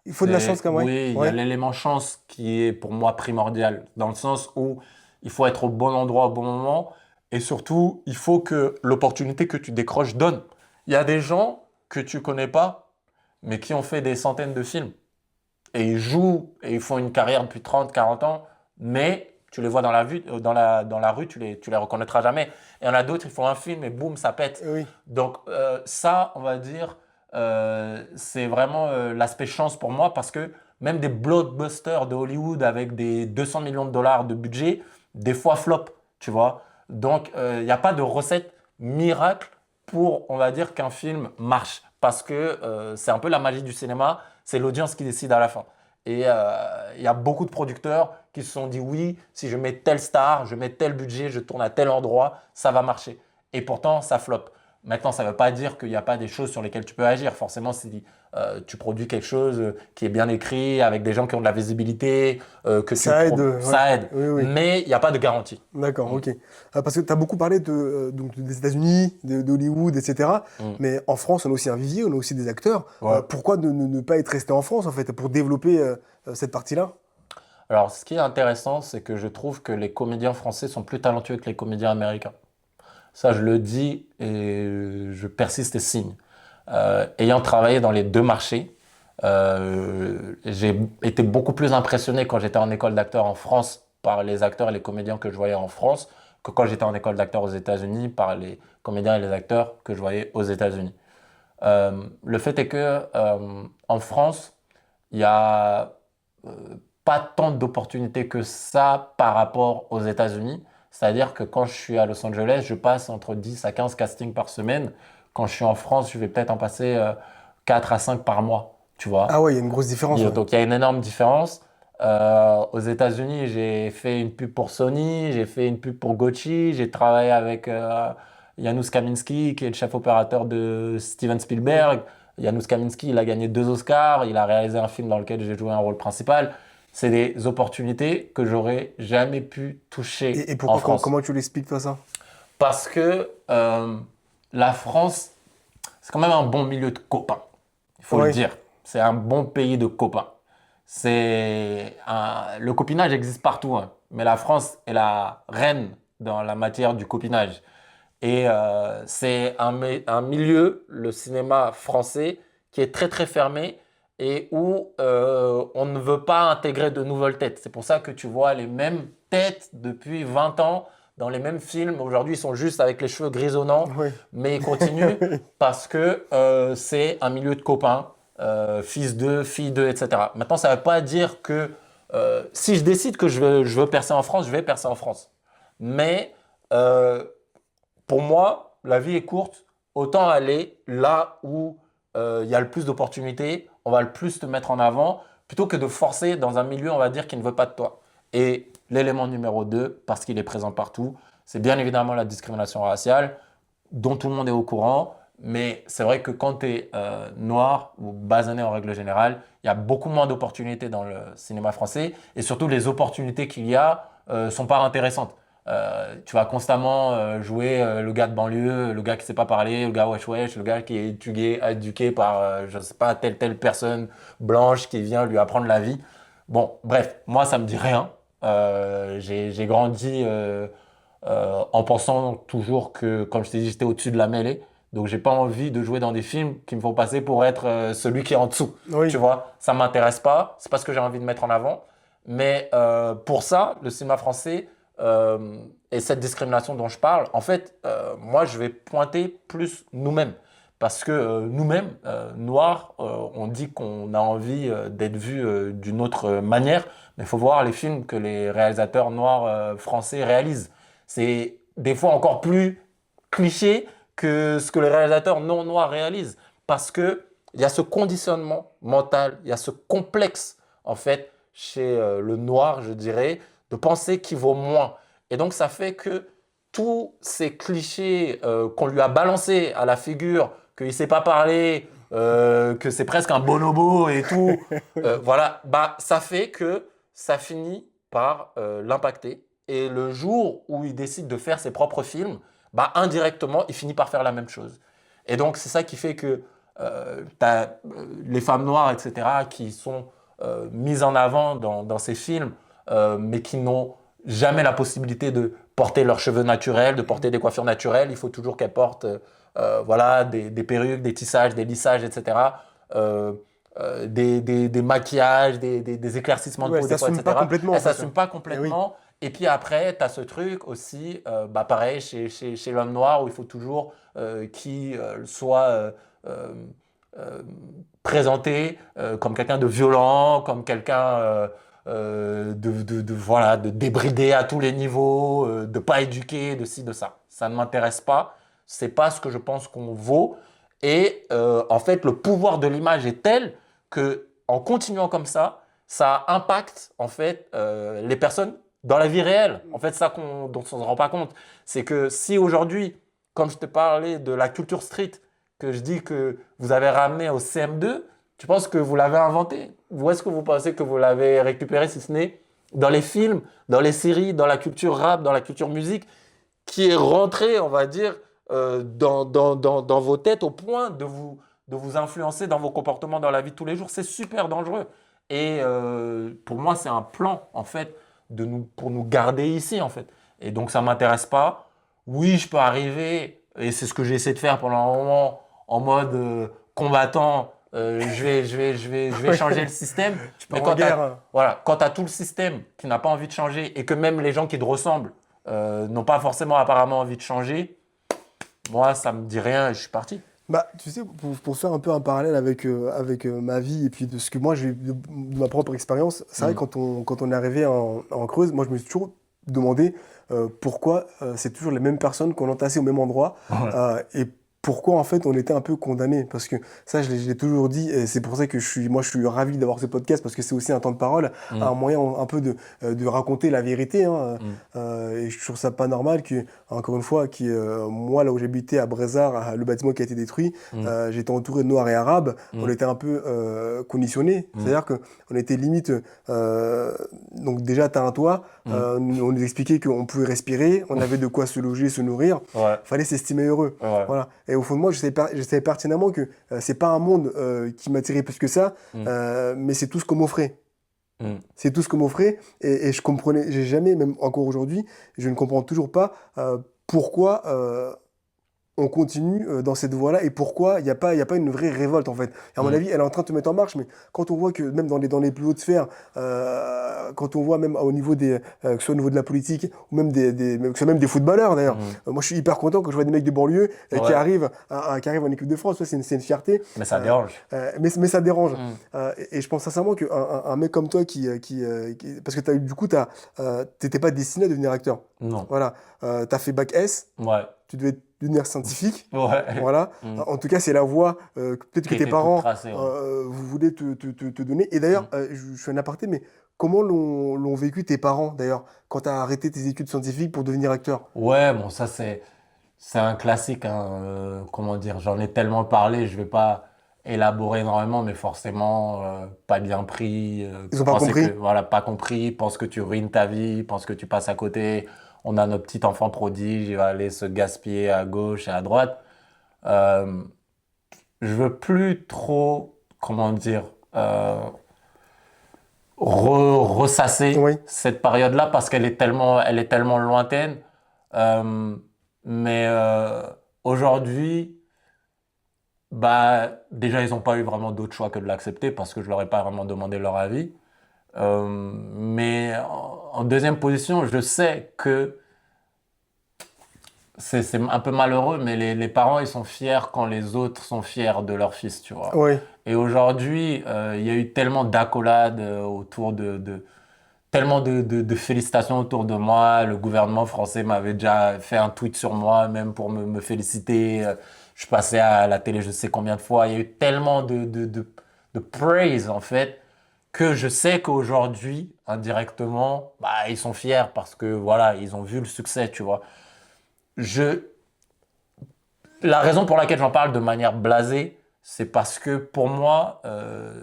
il faut de la chance quand même. Oui, il y a Ouais. l'élément chance qui est pour moi primordial, dans le sens où il faut être au bon endroit au bon moment, et surtout, il faut que l'opportunité que tu décroches donne. Il y a des gens que tu connais pas, mais qui ont fait des centaines de films, et ils jouent, et ils font une carrière depuis 30, 40 ans, mais tu les vois dans la vue, dans la rue, tu les reconnaîtras jamais. Et il y en a d'autres, ils font un film, et boum, ça pète. Oui. Donc ça, on va dire, c'est vraiment l'aspect chance pour moi parce que même des blockbusters de Hollywood avec des 200 millions de dollars de budget, des fois flop, tu vois. Donc il n'y a pas de recette miracle pour, on va dire, qu'un film marche parce que c'est un peu la magie du cinéma, c'est l'audience qui décide à la fin. Et il y a beaucoup de producteurs qui se sont dit oui, si je mets telle star, je mets tel budget, je tourne à tel endroit, ça va marcher. Et pourtant, ça flop. Maintenant, ça ne veut pas dire qu'il n'y a pas des choses sur lesquelles tu peux agir. Forcément, si tu produis quelque chose qui est bien écrit, avec des gens qui ont de la visibilité, Ça aide. Ouais. ça aide. Oui, oui. Mais il n'y a pas de garantie. D'accord, Mm. ok. Parce que tu as beaucoup parlé donc des États-Unis, d'Hollywood, etc. Mm. Mais en France, on a aussi un vivier, on a aussi des acteurs. Ouais. Pourquoi ne pas être resté en France, en fait, pour développer cette partie-là? Alors, ce qui est intéressant, c'est que je trouve que les comédiens français sont plus talentueux que les comédiens américains. Ça, je le dis et je persiste et signe. Ayant travaillé dans les deux marchés, j'ai été beaucoup plus impressionné quand j'étais en école d'acteurs en France par les acteurs et les comédiens que je voyais en France que quand j'étais en école d'acteurs aux États-Unis par les comédiens et les acteurs que je voyais aux États-Unis. Le fait est que en France, il y a euh, pas tant d'opportunités que ça par rapport aux États-Unis. C'est-à-dire que quand je suis à Los Angeles, je passe entre 10 à 15 castings par semaine. Quand je suis en France, je vais peut-être en passer 4 à 5 par mois, tu vois. Ah ouais, il y a une grosse différence. Ouais. Donc il y a une énorme différence. Aux États-Unis, j'ai fait une pub pour Sony, j'ai fait une pub pour Gucci, j'ai travaillé avec Janusz Kaminski, qui est le chef opérateur de Steven Spielberg. Janusz Kaminski, il a gagné 2 Oscars, il a réalisé un film dans lequel j'ai joué un rôle principal. C'est des opportunités que j'aurais jamais pu toucher Et en pourquoi, France. comment tu l'expliques, toi, ça? Parce que la France, c'est quand même un bon milieu de copains. Il faut le Oui. dire. C'est un bon pays de copains. Le copinage existe partout, hein, mais la France est la reine dans la matière du copinage. Et c'est un milieu, le cinéma français, qui est très très fermé et où on ne veut pas intégrer de nouvelles têtes. C'est pour ça que tu vois les mêmes têtes depuis 20 ans dans les mêmes films. Aujourd'hui, ils sont juste avec les cheveux grisonnants, Oui. mais ils continuent parce que c'est un milieu de copains, fils d'eux, filles d'eux, etc. Maintenant, ça ne veut pas dire que si je décide que je veux percer en France, je vais percer en France. Mais pour moi, la vie est courte. Autant aller là où il y a le plus d'opportunités, on va le plus te mettre en avant, plutôt que de forcer dans un milieu, on va dire, qui ne veut pas de toi. Et l'élément numéro 2, parce qu'il est présent partout, c'est bien évidemment la discrimination raciale, dont tout le monde est au courant. Mais c'est vrai que quand tu es noir ou basané en règle générale, il y a beaucoup moins d'opportunités dans le cinéma français. Et surtout, les opportunités qu'il y a sont pas intéressantes. Tu vas constamment jouer le gars de banlieue, le gars qui sait pas parler, le gars wesh wesh, le gars qui est éduqué par, je sais pas, telle personne blanche qui vient lui apprendre la vie. Bon, bref, moi ça me dit rien. J'ai grandi en pensant toujours que, comme je t'ai dit, j'étais au-dessus de la mêlée. Donc j'ai pas envie de jouer dans des films qui me font passer pour être celui qui est en dessous. Oui. Tu vois, ça m'intéresse pas. C'est pas ce que j'ai envie de mettre en avant. Mais pour ça, le cinéma français et cette discrimination dont je parle, en fait, moi, je vais pointer plus nous-mêmes. Parce que nous-mêmes, noirs, on dit qu'on a envie d'être vus d'une autre manière, mais il faut voir les films que les réalisateurs noirs français réalisent. C'est des fois encore plus cliché que ce que les réalisateurs non noirs réalisent. Parce que il y a ce conditionnement mental, il y a ce complexe, en fait, chez le noir, je dirais, de penser qu'il vaut moins. Et donc, ça fait que tous ces clichés qu'on lui a balancés à la figure, qu'il ne sait pas parler, que c'est presque un bonobo et tout, voilà, bah, ça fait que ça finit par l'impacter. Et le jour où il décide de faire ses propres films, bah, indirectement, il finit par faire la même chose. Et donc, c'est ça qui fait que tu as les femmes noires, etc., qui sont mises en avant dans ces films, mais qui n'ont jamais la possibilité de porter leurs cheveux naturels, de porter des coiffures naturelles. Il faut toujours qu'elles portent voilà, des perruques, des tissages, des lissages, etc. Des maquillages, des éclaircissements de Ouais, peau, elle des fois, s'assume pas etc. complètement, Elle en ne fait. s'assume pas Eh oui. complètement. Et puis après, tu as ce truc aussi, bah pareil, chez l'homme noir, où il faut toujours qu'il soit euh, euh, présenté comme quelqu'un de violent, comme quelqu'un voilà, de débridé à tous les niveaux, de pas éduqué, de ci, de ça. Ça ne m'intéresse pas. C'est pas ce que je pense qu'on vaut. Et en fait, le pouvoir de l'image est tel que en continuant comme ça impacte en fait les personnes dans la vie réelle. En fait, ça dont on ne se rend pas compte, c'est que si aujourd'hui, comme je te parlais de la culture street, que je dis que vous avez ramené au CM2, tu penses que vous l'avez inventé? Où est-ce que vous pensez que vous l'avez récupéré, si ce n'est dans les films, dans les séries, dans la culture rap, dans la culture musique, qui est rentré, on va dire, dans vos têtes au point de vous influencer dans vos comportements dans la vie de tous les jours. C'est super dangereux. Et pour moi, c'est un plan, en fait, pour nous garder ici, en fait. Et donc, ça ne m'intéresse pas. Oui, je peux arriver, et c'est ce que j'ai essayé de faire pendant un moment, en mode combattant. Je vais changer le système. Tu Mais pars en guerre. voilà, quand tu as tout le système qui n'a pas envie de changer et que même les gens qui te ressemblent n'ont pas forcément apparemment envie de changer, moi, ça me dit rien et je suis parti. Bah, tu sais, pour faire un peu un parallèle avec ma vie et puis de ce que moi j'ai de ma propre expérience, c'est vrai Mm. quand on est arrivé en Creuse, moi je me suis toujours demandé pourquoi c'est toujours les mêmes personnes qu'on entassait au même endroit Ouais. et pourquoi en fait on était un peu condamnés. Parce que ça, je l'ai toujours dit et c'est pour ça que moi je suis ravi d'avoir ce podcast parce que c'est aussi un temps de parole, un Mm. moyen un peu de raconter la vérité. Hein, Mm. et je trouve ça pas normal que, encore une fois, moi là où j'habitais à Brézard, le bâtiment qui a été détruit, Mm. j'étais entouré de Noirs et Arabes, on Mm. était un peu conditionnés, Mm. c'est-à-dire qu'on était limite, donc déjà t'as un toit, Mm. on nous expliquait qu'on pouvait respirer, on avait de quoi se loger, se nourrir, Ouais. fallait s'estimer heureux. Ouais. Voilà. Et au fond de moi, je savais pertinemment que c'est pas un monde qui m'attirait plus que ça, Mm. mais c'est tout ce qu'on m'offrait. Mm. C'est tout ce qu'on m'offrait et je comprenais, j'ai jamais, même encore aujourd'hui, je ne comprends toujours pas pourquoi on continue dans cette voie-là et pourquoi il y a pas une vraie révolte en fait. Et à mon Mm. avis, elle est en train de te mettre en marche, mais quand on voit que même dans les plus hautes sphères, quand on voit même au niveau que ce soit au niveau de la politique ou même que ce soit même des footballeurs d'ailleurs, Mm. moi je suis hyper content quand je vois des mecs de banlieue Ouais. qui arrivent en équipe de France, ça, c'est une fierté. Mais ça Euh, dérange. mais ça dérange. Mm. Et je pense sincèrement qu'un mec comme toi parce que du coup, t'étais pas destiné à devenir acteur. Non. Voilà. T'as fait bac S, Ouais. tu devais devenir scientifique. Ouais. Voilà. Mm. En tout cas, c'est la voie peut-être que Qui tes était toute parents tracée. Ouais. vous voulaient te donner. Et d'ailleurs, Mm. je fais un aparté, mais comment l'ont vécu tes parents d'ailleurs quand t'as arrêté tes études scientifiques pour devenir acteur? Ouais, bon, ça c'est un classique, hein, comment dire, j'en ai tellement parlé, je vais pas élaborer énormément, mais forcément pas bien pris, Ils ont pas penser compris? que voilà, pas compris, pense que tu ruines ta vie, pense que tu passes à côté. On a notre petit enfant prodige, il va aller se gaspiller à gauche et à droite. Euh, je veux plus trop, comment dire, ressasser Oui. cette période-là parce elle est tellement lointaine. Euh, mais aujourd'hui, bah, déjà, ils n'ont pas eu vraiment d'autre choix que de l'accepter parce que je leur ai pas vraiment demandé leur avis. Mais en deuxième position, je sais que c'est un peu malheureux, mais les parents, ils sont fiers quand les autres sont fiers de leur fils, tu vois. Oui. Et aujourd'hui, il y a eu tellement d'accolades autour tellement de félicitations autour de moi. Le gouvernement français m'avait déjà fait un tweet sur moi, même pour me féliciter. Je passais à la télé je sais combien de fois. Il y a eu tellement de praise, en fait, que je sais qu'aujourd'hui, indirectement, bah, ils sont fiers parce que, voilà, ils ont vu le succès, tu vois. Je, la raison pour laquelle j'en parle de manière blasée, c'est parce que pour moi,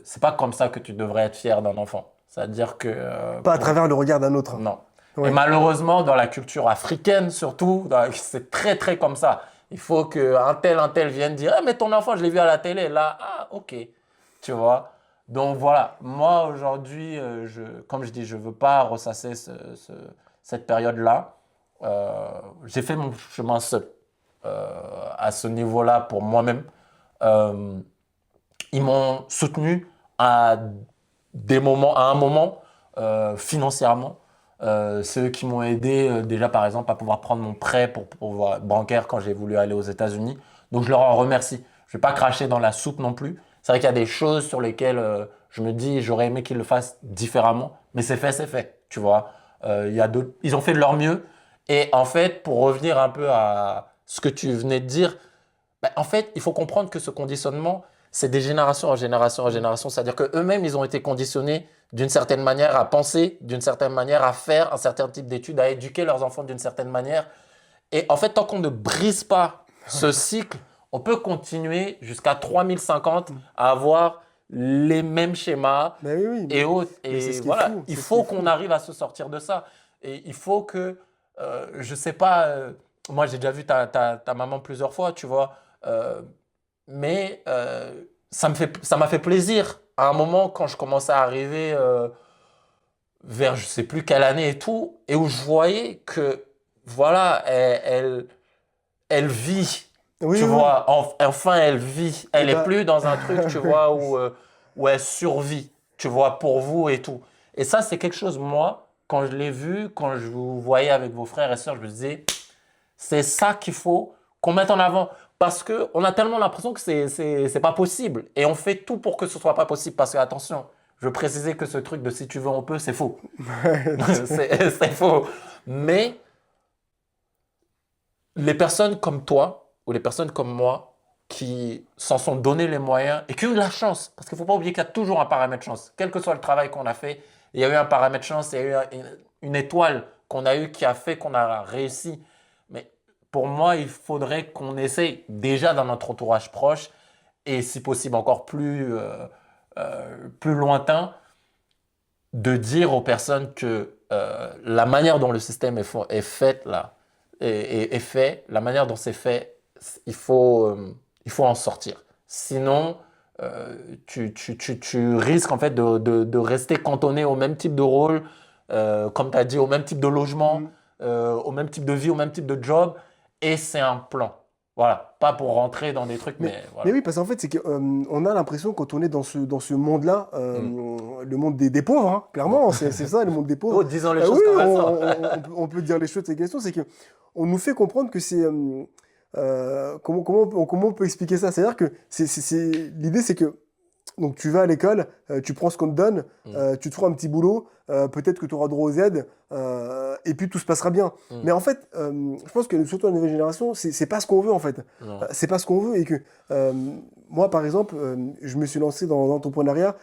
c'est pas comme ça que tu devrais être fier d'un enfant. C'est-à-dire que Pas à travers le regard d'un autre. non. Et Ouais. malheureusement, dans la culture africaine surtout, c'est très très comme ça. Il faut qu'un tel vienne dire, ah, mais ton enfant, je l'ai vu à la télé. Là, ah, ok. Tu vois. Donc voilà, moi aujourd'hui, comme je dis, je veux pas ressasser cette période-là. J'ai fait mon chemin seul à ce niveau-là pour moi-même. Euh, Ils m'ont soutenu à à un moment financièrement. C'est eux qui m'ont aidé déjà par exemple à pouvoir prendre mon prêt pour pouvoir bancaire quand j'ai voulu aller aux États-Unis. Donc je leur en remercie. Je vais pas cracher dans la soupe non plus. C'est vrai qu'il y a des choses sur lesquelles je me dis j'aurais aimé qu'ils le fassent différemment, mais c'est fait. Tu vois, il y a ils ont fait de leur mieux. Et en fait, pour revenir un peu à ce que tu venais de dire, ben, en fait, il faut comprendre que ce conditionnement, c'est des générations en génération en génération. C'est-à-dire qu'eux-mêmes, ils ont été conditionnés d'une certaine manière à penser, d'une certaine manière à faire un certain type d'études, à éduquer leurs enfants d'une certaine manière. Et en fait, tant qu'on ne brise pas ce cycle, on peut continuer jusqu'à 3050 à avoir les mêmes schémas Ben oui, oui. et autres. Mais c'est Et ce qui est voilà, fou. il C'est ce qui faut est qu'on fou. arrive à se sortir de ça. Et il faut que, je sais pas, moi j'ai déjà vu ta maman plusieurs fois, tu vois, euh, mais ça m'a fait plaisir à un moment quand je commençais à arriver vers je sais plus quelle année et tout, et où je voyais que, voilà, elle vit, Oui, tu oui, oui. vois, enfin elle vit. Et Elle est bah, plus dans un truc, tu vois, où elle survit, tu vois, pour vous et tout. Et ça, c'est quelque chose, moi, quand je l'ai vu, quand je vous voyais avec vos frères et sœurs, je me disais, c'est ça qu'il faut qu'on mette en avant. Parce qu'on a tellement l'impression que c'est pas possible. Et on fait tout pour que ce soit pas possible. Parce que, attention, je veux préciser que ce truc de si tu veux, on peut, c'est faux. C'est faux. Mais les personnes comme toi ou les personnes comme moi qui s'en sont donné les moyens et qui ont eu de la chance, parce qu'il ne faut pas oublier qu'il y a toujours un paramètre chance, quel que soit le travail qu'on a fait, il y a eu un paramètre chance, il y a eu une étoile qu'on a eue qui a fait qu'on a réussi. Mais pour moi, il faudrait qu'on essaye déjà dans notre entourage proche et si possible encore plus lointain, de dire aux personnes que la manière dont le système est fait là, est fait, la manière dont c'est fait, il faut en sortir. Sinon, tu risques en fait de rester cantonné au même type de rôle, comme tu as dit, au même type de logement, mm. au même type de vie, au même type de job, et c'est un plan. Voilà, pas pour rentrer dans des trucs, Mais, mais mais voilà. oui, parce qu'en fait, c'est qu'on a l'impression, quand on est dans ce monde-là, Mm. le monde des pauvres, hein, clairement, c'est ça, le monde des pauvres. Oh, disons les Oui, choses comme elles sont. on peut dire les choses de ces questions, c'est que on nous fait comprendre que c'est... comment on peut expliquer ça? C'est-à-dire que l'idée, c'est que donc tu vas à l'école, tu prends ce qu'on te donne, Mm. tu trouves un petit boulot, peut-être que tu auras droit aux aides, et puis tout se passera bien. Mm. Mais en fait, je pense que surtout la nouvelle génération, c'est pas ce qu'on veut en fait. Non. C'est pas ce qu'on veut et que moi par exemple, je me suis lancé dans l'entrepreneuriat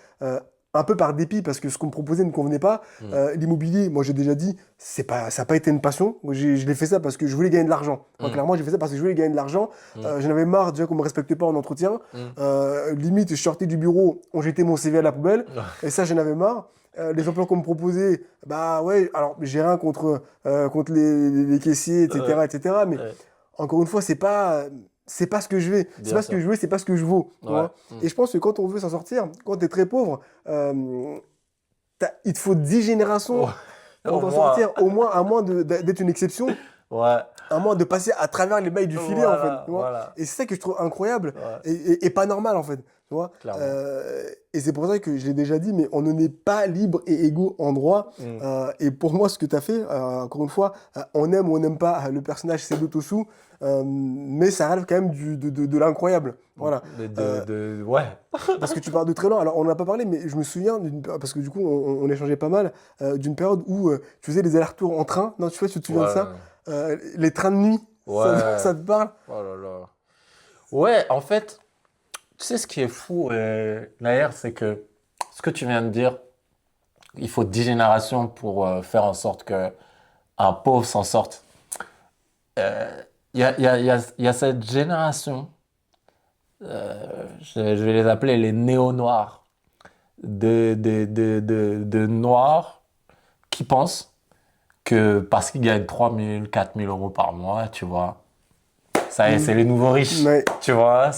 un peu par dépit parce que ce qu'on me proposait ne convenait pas. Mm. L'immobilier, moi j'ai déjà dit, c'est pas, ça n'a pas été une passion. Je l'ai fait ça parce que je voulais gagner de l'argent. Moi, Mm. clairement, j'ai fait ça parce que je voulais gagner de l'argent. Mm. J'en avais marre déjà qu'on me respecte pas en entretien. Mm. Limite, je sortais du bureau, on jetait mon CV à la poubelle. Et ça, j'en avais marre. Les emplois qu'on me proposait, bah ouais, alors j'ai rien contre les caissiers, etc., etc. Mais Ouais, encore une fois, c'est pas ce que je vais. C'est bien pas ce que sûr. je veux, c'est pas ce que je vaux. Tu Ouais. vois. Et je pense que quand on veut s'en sortir, quand tu es très pauvre, il te faut 10 Oh, générations pour au t'en moins. sortir, au moins, à moins d'être une exception. Ouais. un moment de passer à travers les mailles du filet, en fait. Tu vois. Voilà. Et c'est ça que je trouve incroyable Ouais, et pas normal, en fait. Tu vois. clairement. Et c'est pour ça que je l'ai déjà dit, mais on ne naît pas libre et égaux en droit. Mm. Et pour moi, ce que tu as fait, encore une fois, on aime ou on n'aime pas le personnage Sedo Tosu, mais ça rêve quand même de l'incroyable. Voilà. Ouais. Parce que tu parles de très lent. Alors, on n'en a pas parlé, mais je me souviens, parce que du coup, on échangeait pas mal, d'une période où tu faisais des allers-retours en train. Non, tu vois, tu te souviens de ça? Ouais. Les trains de nuit, Ouais. ça te parle? Oh là là. Ouais, en fait, tu sais ce qui est fou, d'ailleurs, c'est que ce que tu viens de dire, il faut 10 générations pour faire en sorte que un pauvre s'en sorte. Il y a cette génération, je vais les appeler les néo-noirs, de noirs qui pensent que parce qu'ils gagnent 3 000, 4 000 euros par mois, tu vois, ça y est, c'est les nouveaux riches, Ouais. tu vois.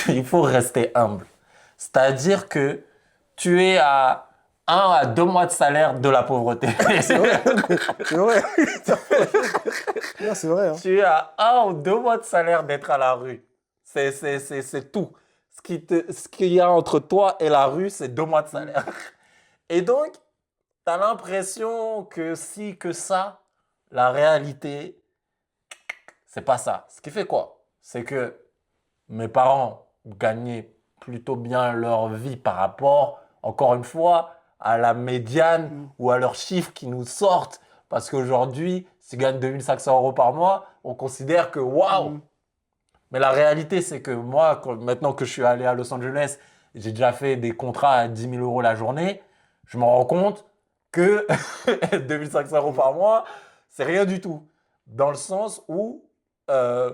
Il faut rester humble. C'est-à-dire que tu es à 1 à 2 mois de salaire de la pauvreté. C'est vrai. C'est vrai. Non, c'est vrai. Hein. Tu es à 1 ou 2 mois de salaire d'être à la rue. C'est tout. Ce qu'il y a entre toi et la rue, c'est 2 mois de salaire. Et donc, tu as l'impression que si, que ça, la réalité, c'est pas ça. Ce qui fait quoi? C'est que mes parents gagnaient plutôt bien leur vie par rapport, encore une fois, à la médiane ou à leurs chiffres qui nous sortent. Parce qu'aujourd'hui, si tu gagnes 2500 euros par mois, on considère que waouh! Mais la réalité, c'est que moi, maintenant que je suis allé à Los Angeles, j'ai déjà fait des contrats à 10 000 euros la journée, je me rends compte que 2500 euros par mois, c'est rien du tout. Dans le sens où euh,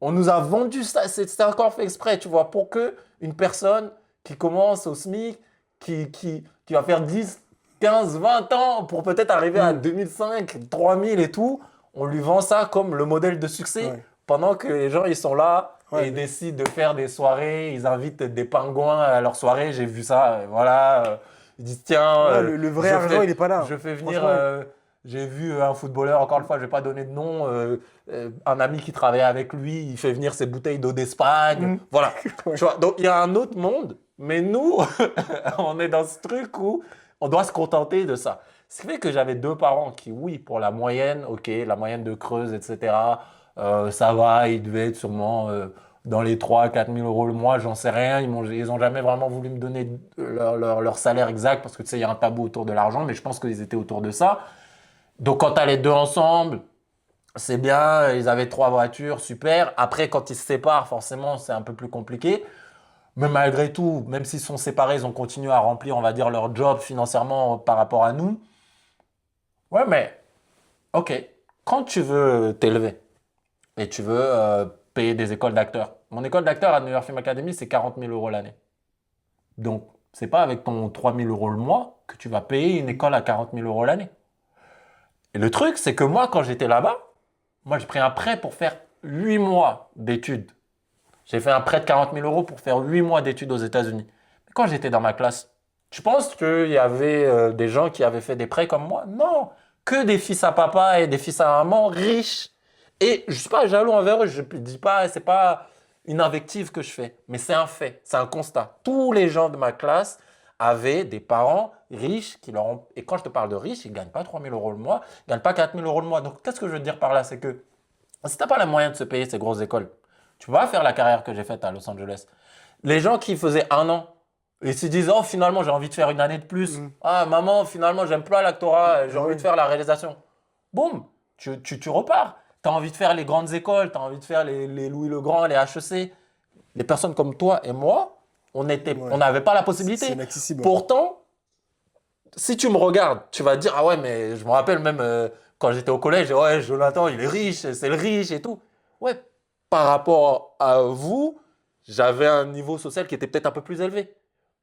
on nous a vendu ça, c'est encore fait exprès, tu vois, pour que une personne qui commence au SMIC, qui va faire 10, 15, 20 ans pour peut-être arriver à 2005, 3000 et tout, on lui vend ça comme le modèle de succès, Ouais. pendant que les gens, ils sont là Ouais, et ils mais- décident de faire des soirées, ils invitent des pingouins à leur soirée, j'ai vu ça, voilà. Ils disent, tiens, Ouais, le vrai argent, il est pas là. je fais venir... Franchement. j'ai vu un footballeur, encore une fois, je vais pas donner de nom, un ami qui travaillait avec lui, il fait venir ses bouteilles d'eau d'Espagne. Voilà. Ouais. Tu vois, donc il y a un autre monde, mais nous, on est dans ce truc où on doit se contenter de ça. Ce qui fait que j'avais 2 parents qui, oui, pour la moyenne, ok, la moyenne de Creuse, etc., ça va, ils devaient être sûrement dans les 3 000 à 4 000 euros le mois, j'en sais rien. Ils ont jamais vraiment voulu me donner leur salaire exact parce que tu sais, il y a un tabou autour de l'argent, mais je pense qu'ils étaient autour de ça. Donc quand tu as les deux ensemble, c'est bien, ils avaient 3 voitures, super. Après, quand ils se séparent, forcément, c'est un peu plus compliqué. Mais malgré tout, même s'ils sont séparés, ils ont continué à remplir, on va dire, leur job financièrement par rapport à nous. Ouais, mais ok, quand tu veux t'élever et tu veux payer des écoles d'acteurs, mon école d'acteurs à New York Film Academy, c'est 40 000 euros l'année. Donc, c'est pas avec ton 3 000 euros le mois que tu vas payer une école à 40 000 euros l'année. Et le truc, c'est que moi, quand j'étais là-bas, moi, j'ai pris un prêt pour faire 8 mois d'études. J'ai fait un prêt de 40 000 euros pour faire 8 mois d'études aux États-Unis. Mais quand j'étais dans ma classe, tu penses qu'il y avait des gens qui avaient fait des prêts comme moi? Non, que des fils à papa et des fils à maman riches. Et je ne suis pas jaloux envers eux, je ne dis pas, c'est pas une invective que je fais, mais c'est un fait, c'est un constat. Tous les gens de ma classe avaient des parents riches qui leur ont... Et quand je te parle de riches, ils ne gagnent pas 3 000 euros le mois, ils ne gagnent pas 4 000 euros le mois. Donc, qu'est-ce que je veux dire par là? C'est que si tu n'as pas les moyens de se payer ces grosses écoles, tu vas faire la carrière que j'ai faite à Los Angeles. Les gens qui faisaient 1 an et se disent, oh, finalement, j'ai envie de faire une année de plus. Ah, maman, finalement, j'aime pas l'actorat, j'ai envie de faire la réalisation. Boum, tu repars. Tu as envie de faire les grandes écoles, tu as envie de faire les Louis le Grand, les HEC. Les personnes comme toi et moi, on n'avait pas la possibilité. C'est inaccessible. Pourtant, si tu me regardes, tu vas te dire, ah ouais, mais je me rappelle même quand j'étais au collège, ouais, Jonathan, il est riche, c'est le riche et tout. Ouais, par rapport à vous, j'avais un niveau social qui était peut-être un peu plus élevé.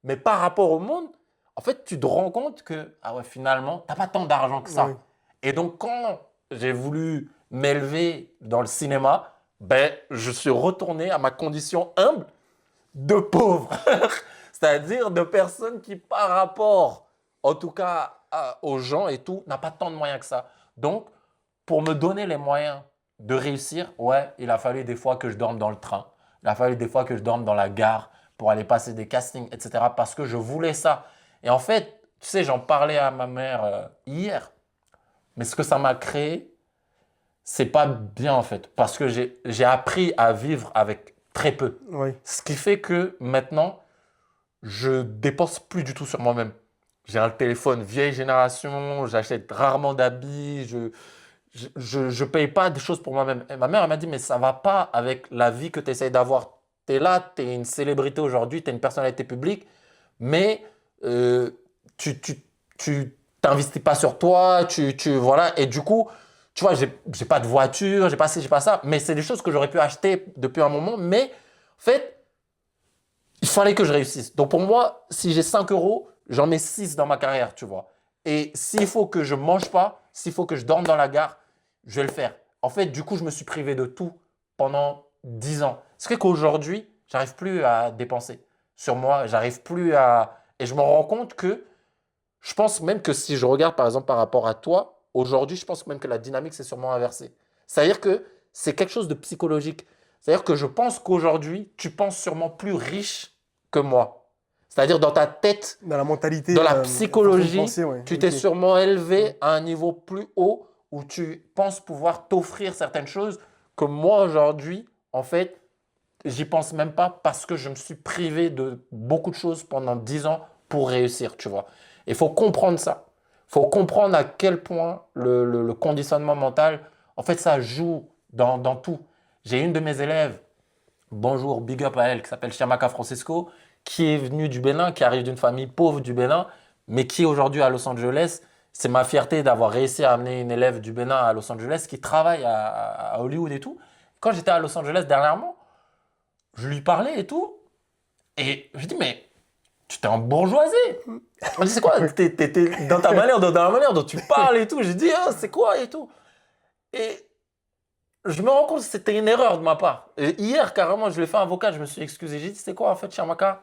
Mais par rapport au monde, en fait, tu te rends compte que, ah ouais, finalement, tu n'as pas tant d'argent que ça. Ouais. Et donc, quand j'ai voulu m'élever dans le cinéma, ben, je suis retourné à ma condition humble de pauvre. C'est-à-dire de personnes qui, par rapport, en tout cas, aux gens et tout, n'a pas tant de moyens que ça. Donc, pour me donner les moyens de réussir, ouais, il a fallu des fois que je dorme dans le train. Il a fallu des fois que je dorme dans la gare pour aller passer des castings, etc. Parce que je voulais ça. Et en fait, tu sais, j'en parlais à ma mère hier. Mais ce que ça m'a créé, c'est pas bien en fait. Parce que j'ai appris à vivre avec très peu. Oui. Ce qui fait que maintenant, je dépense plus du tout sur moi-même. J'ai un téléphone vieille génération, j'achète rarement d'habits, je paye pas des choses pour moi-même. Et ma mère, elle m'a dit, mais ça va pas avec la vie que tu essayes d'avoir. Tu es là, tu es une célébrité aujourd'hui, tu es une personnalité publique, mais euh, tu t'investis pas sur toi, voilà. Et du coup, tu vois, j'ai pas de voiture, j'ai pas ci, j'ai pas ça, mais c'est des choses que j'aurais pu acheter depuis un moment, mais en fait, il fallait que je réussisse. Donc pour moi, si j'ai 5 euros, j'en mets 6 dans ma carrière, tu vois. Et s'il faut que je mange pas, s'il faut que je dorme dans la gare, je vais le faire. En fait, du coup, je me suis privé de tout pendant 10 ans. Ce qui fait qu'aujourd'hui, j'arrive plus à dépenser sur moi, j'arrive plus à… Et je me rends compte que je pense même que si je regarde par exemple par rapport à toi, aujourd'hui, je pense même que la dynamique s'est sûrement inversée. C'est-à-dire que c'est quelque chose de psychologique. C'est-à-dire que je pense qu'aujourd'hui, tu penses sûrement plus riche que moi. C'est-à-dire dans ta tête, Dans la mentalité, dans la façon de psychologie, penser, ouais. tu t'es Ok. sûrement élevé à un niveau plus haut où tu penses pouvoir t'offrir certaines choses que moi aujourd'hui, en fait, j'y pense même pas parce que je me suis privé de beaucoup de choses pendant 10 ans pour réussir, tu vois. Il faut comprendre ça. Il faut comprendre à quel point le conditionnement mental, en fait, ça joue dans tout. J'ai une de mes élèves, bonjour, big up à elle, qui s'appelle Chiamaka Francisco, qui est venue du Bénin, qui arrive d'une famille pauvre du Bénin, mais qui est aujourd'hui à Los Angeles. C'est ma fierté d'avoir réussi à amener une élève du Bénin à Los Angeles qui travaille à Hollywood et tout. Quand j'étais à Los Angeles dernièrement, je lui parlais et tout. Et je lui dis, mais tu t'es embourgeoisé. On dit, c'est quoi? T'es dans la manière dont tu parles et tout. J'ai dit, ah, c'est quoi et tout. Et je me rends compte que c'était une erreur de ma part. Et hier, carrément, je lui ai fait un vocal, je me suis excusé. J'ai dit, c'est quoi en fait, Shamaka?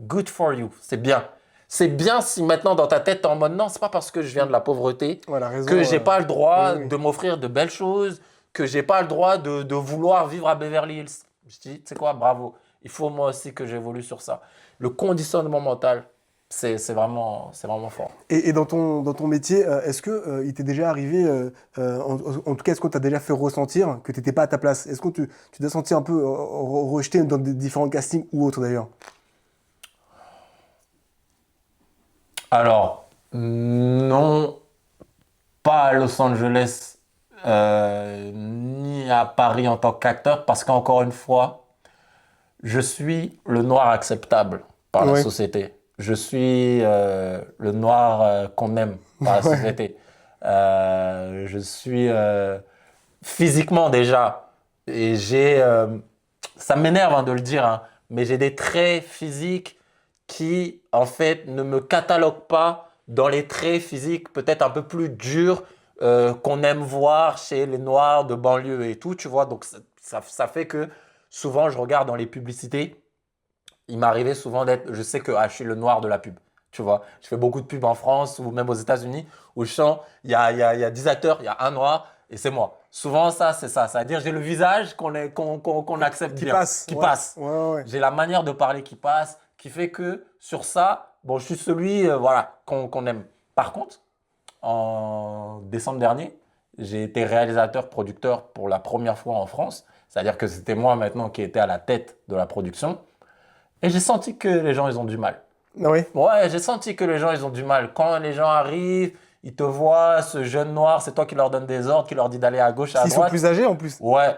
Good for you. C'est bien. C'est bien si maintenant dans ta tête, t'es en mode non, c'est pas parce que je viens de la pauvreté Voilà, raison. que j'ai pas le droit Oui, oui. de m'offrir de belles choses, que j'ai pas le droit de vouloir vivre à Beverly Hills. Je dis, tu sais quoi, bravo. Il faut moi aussi que j'évolue sur ça. Le conditionnement mental, c'est vraiment fort. Et dans ton métier, est-ce que il t'est déjà arrivé, en tout cas, est-ce qu'on t'a déjà fait ressentir que tu n'étais pas à ta place? Est-ce que tu t'es senti un peu rejeté dans des différents castings ou autres d'ailleurs? Alors, non, pas à Los Angeles, ni à Paris en tant qu'acteur, parce qu'encore une fois, je suis le noir acceptable par la Ouais. société. Je suis le noir qu'on aime par la Ouais. société. Je suis physiquement déjà, et ça m'énerve hein, de le dire, hein, mais j'ai des traits physiques qui, en fait, ne me cataloguent pas dans les traits physiques peut-être un peu plus durs qu'on aime voir chez les noirs de banlieue et tout, tu vois. Donc, ça fait que souvent, je regarde dans les publicités, il m'arrivait souvent d'être, je sais que je suis le noir de la pub. Tu vois, je fais beaucoup de pubs en France ou même aux États-Unis où je sens, il y a 10 acteurs, il y a un noir et c'est moi. Souvent, ça, c'est ça. C'est-à-dire, j'ai le visage qu'on accepte Qui bien, passe. qui Ouais. passe. Ouais, ouais, ouais. J'ai la manière de parler qui passe, qui fait que sur ça, bon, je suis celui voilà, qu'on aime. Par contre, en décembre dernier, j'ai été réalisateur, producteur pour la première fois en France. C'est-à-dire que c'était moi maintenant qui étais à la tête de la production. Et j'ai senti que les gens, ils ont du mal. Ah oui. Ouais, j'ai senti que les gens, ils ont du mal. Quand les gens arrivent, ils te voient, ce jeune noir, c'est toi qui leur donne des ordres, qui leur dit d'aller à gauche, à S'ils sont droite. plus âgés en plus. Ouais,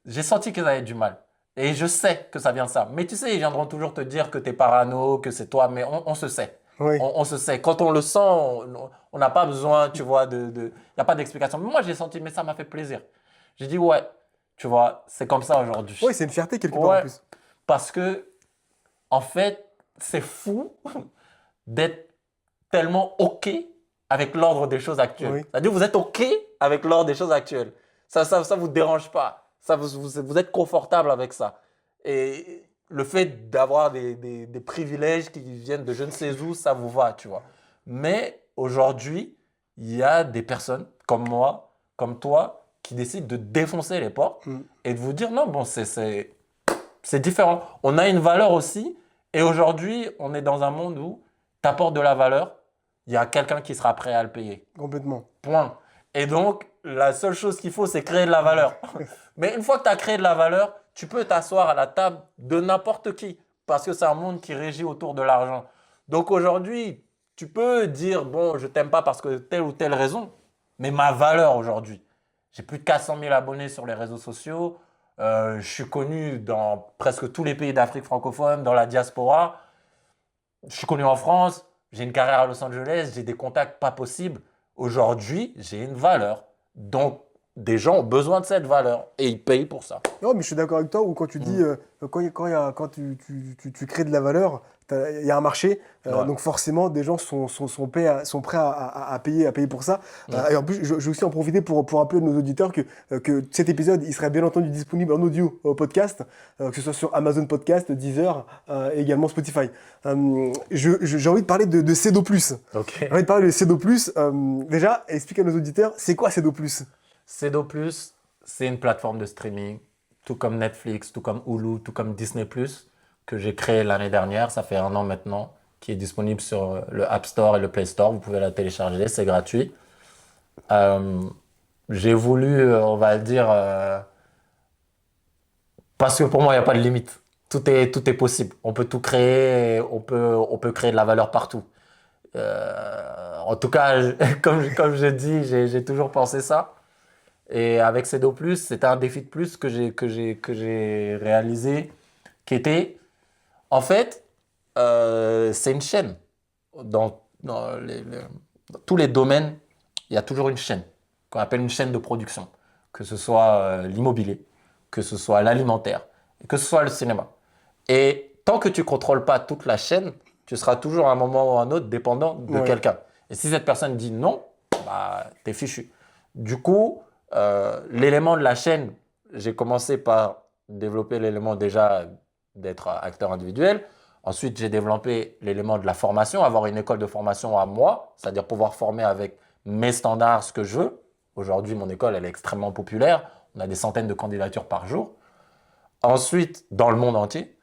j'ai senti qu'ils avaient du mal. Et je sais que ça vient de ça. Mais tu sais, ils viendront toujours te dire que t'es parano, que c'est toi, mais on se sait. Oui. On se sait. Quand on le sent, on n'a pas besoin, tu vois, il n'y a pas d'explication. Mais moi, j'ai senti, mais ça m'a fait plaisir. J'ai dit, ouais, tu vois, c'est comme ça aujourd'hui. Oui, c'est une fierté quelque part en Ouais, plus. parce que, en fait, c'est fou d'être tellement OK avec l'ordre des choses actuelles. Oui. C'est-à-dire, vous êtes OK avec l'ordre des choses actuelles. Ça vous dérange pas. Vous êtes confortable avec ça. Et le fait d'avoir des privilèges qui viennent de je ne sais où, ça vous va, tu vois. Mais aujourd'hui, il y a des personnes comme moi, comme toi qui décident de défoncer les portes et de vous dire non, bon, c'est différent. On a une valeur aussi et aujourd'hui, on est dans un monde où tu apportes de la valeur, il y a quelqu'un qui sera prêt à le payer. Complètement. Point. Et donc, la seule chose qu'il faut, c'est créer de la valeur. Mais une fois que tu as créé de la valeur, tu peux t'asseoir à la table de n'importe qui parce que c'est un monde qui régit autour de l'argent. Donc aujourd'hui, tu peux dire, bon, je t'aime pas parce que telle ou telle raison, mais ma valeur aujourd'hui, j'ai plus de 400 000 abonnés sur les réseaux sociaux, je suis connu dans presque tous les pays d'Afrique francophone, dans la diaspora, je suis connu en France, j'ai une carrière à Los Angeles, j'ai des contacts pas possibles. Aujourd'hui, j'ai une valeur. Donc, des gens ont besoin de cette valeur et ils payent pour ça. Non, mais je suis d'accord avec toi, ou quand tu dis, quand tu crées de la valeur, il y a un marché, Ouais. donc forcément, des gens sont prêts à payer pour ça. Et en plus, je vais aussi en profiter pour rappeler à nos auditeurs que cet épisode, il serait bien entendu disponible en audio au podcast, que ce soit sur Amazon Podcast, Deezer, et également Spotify. J'ai envie de parler de Cedo+. Ok. J'ai envie de parler de Cedo+. Déjà, explique à nos auditeurs, c'est quoi Cedo+. Cedo+, c'est une plateforme de streaming, tout comme Netflix, tout comme Hulu, tout comme Disney+, que j'ai créé l'année dernière, ça fait 1 an maintenant, qui est disponible sur le App Store et le Play Store. Vous pouvez la télécharger, c'est gratuit. J'ai voulu, on va dire, parce que pour moi, il n'y a pas de limite. Tout est possible. On peut tout créer, on peut créer de la valeur partout. En tout cas, comme je dis, j'ai toujours pensé ça. Et avec Cedo+, c'était un défi de plus que j'ai réalisé, qui était, en fait, c'est une chaîne. Dans tous les domaines, il y a toujours une chaîne, qu'on appelle une chaîne de production. Que ce soit l'immobilier, que ce soit l'alimentaire, et que ce soit le cinéma. Et tant que tu ne contrôles pas toute la chaîne, tu seras toujours à un moment ou à un autre dépendant de quelqu'un. Et si cette personne dit non, bah, t'es fichu. Du coup, l'élément de la chaîne, j'ai commencé par développer l'élément déjà d'être acteur individuel. Ensuite, j'ai développé l'élément de la formation, avoir une école de formation à moi, c'est-à-dire pouvoir former avec mes standards ce que je veux. Aujourd'hui, mon école, elle est extrêmement populaire. On a des centaines de candidatures par jour. Ensuite, dans le monde entier.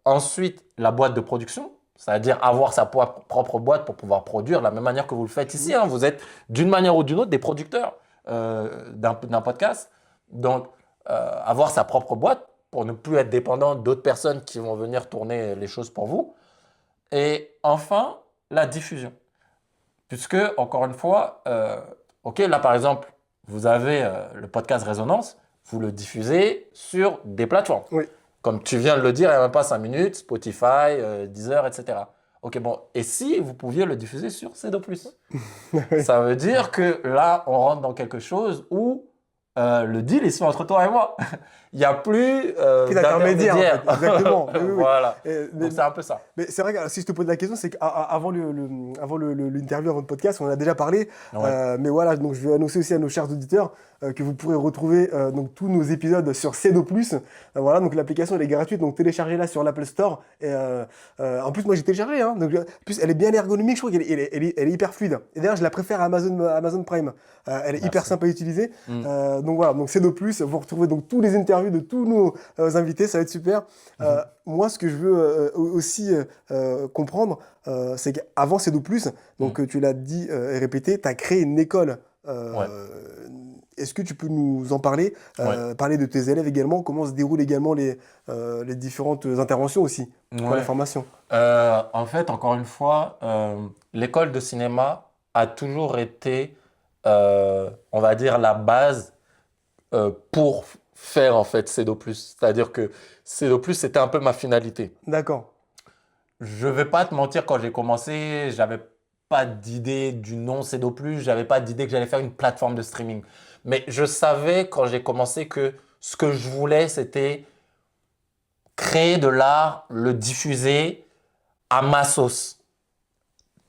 Ensuite, la boîte de production, c'est-à-dire avoir sa propre boîte pour pouvoir produire de la même manière que vous le faites ici. Vous êtes d'une manière ou d'une autre des producteurs d'un podcast. Donc, avoir sa propre boîte pour ne plus être dépendant d'autres personnes qui vont venir tourner les choses pour vous. Et enfin, la diffusion. Puisque, encore une fois, ok, là par exemple, vous avez le podcast Résonance, vous le diffusez sur des plateformes. Oui. Comme tu viens de le dire, il n'y a même pas 5 minutes, Spotify, Deezer, etc. Ok, bon, et si vous pouviez le diffuser sur Cedo+. Ça veut dire que là, on rentre dans quelque chose où le deal est fait entre toi et moi. Il n'y a plus d'intermédiaire. En fait. Exactement. Voilà. Oui. Donc c'est un peu ça. Mais c'est vrai que si je te pose la question, c'est qu'avant l'interview, avant le podcast, on en a déjà parlé. Ouais. Mais voilà, donc je vais annoncer aussi à nos chers auditeurs que vous pourrez retrouver donc tous nos épisodes sur Cedo+. Voilà, donc l'application elle est gratuite, donc téléchargez-la sur l'Apple Store. Et en plus, moi j'ai téléchargé. Donc, en plus, elle est bien ergonomique, je trouve qu'elle elle est hyper fluide. Et d'ailleurs, je la préfère à Amazon Prime. Elle est hyper simple à utiliser. Donc voilà, donc Cedo+, vous retrouvez donc tous les interviews de tous nos invités, ça va être super. Moi, ce que je veux aussi comprendre, c'est qu'avant Cedo+, donc tu l'as dit et répété, tu as créé une école. Est-ce que tu peux nous en parler, parler de tes élèves également, comment se déroulent également les différentes interventions aussi pour la formation? En fait, encore une fois, l'école de cinéma a toujours été, on va dire, la base pour faire en fait Cedo+. C'est-à-dire que Cedo+, c'était un peu ma finalité. D'accord. Je vais pas te mentir, quand j'ai commencé, j'avais pas d'idée du nom Cedo+, j'avais pas d'idée que j'allais faire une plateforme de streaming. Mais je savais quand j'ai commencé que ce que je voulais, c'était créer de l'art, le diffuser à ma sauce,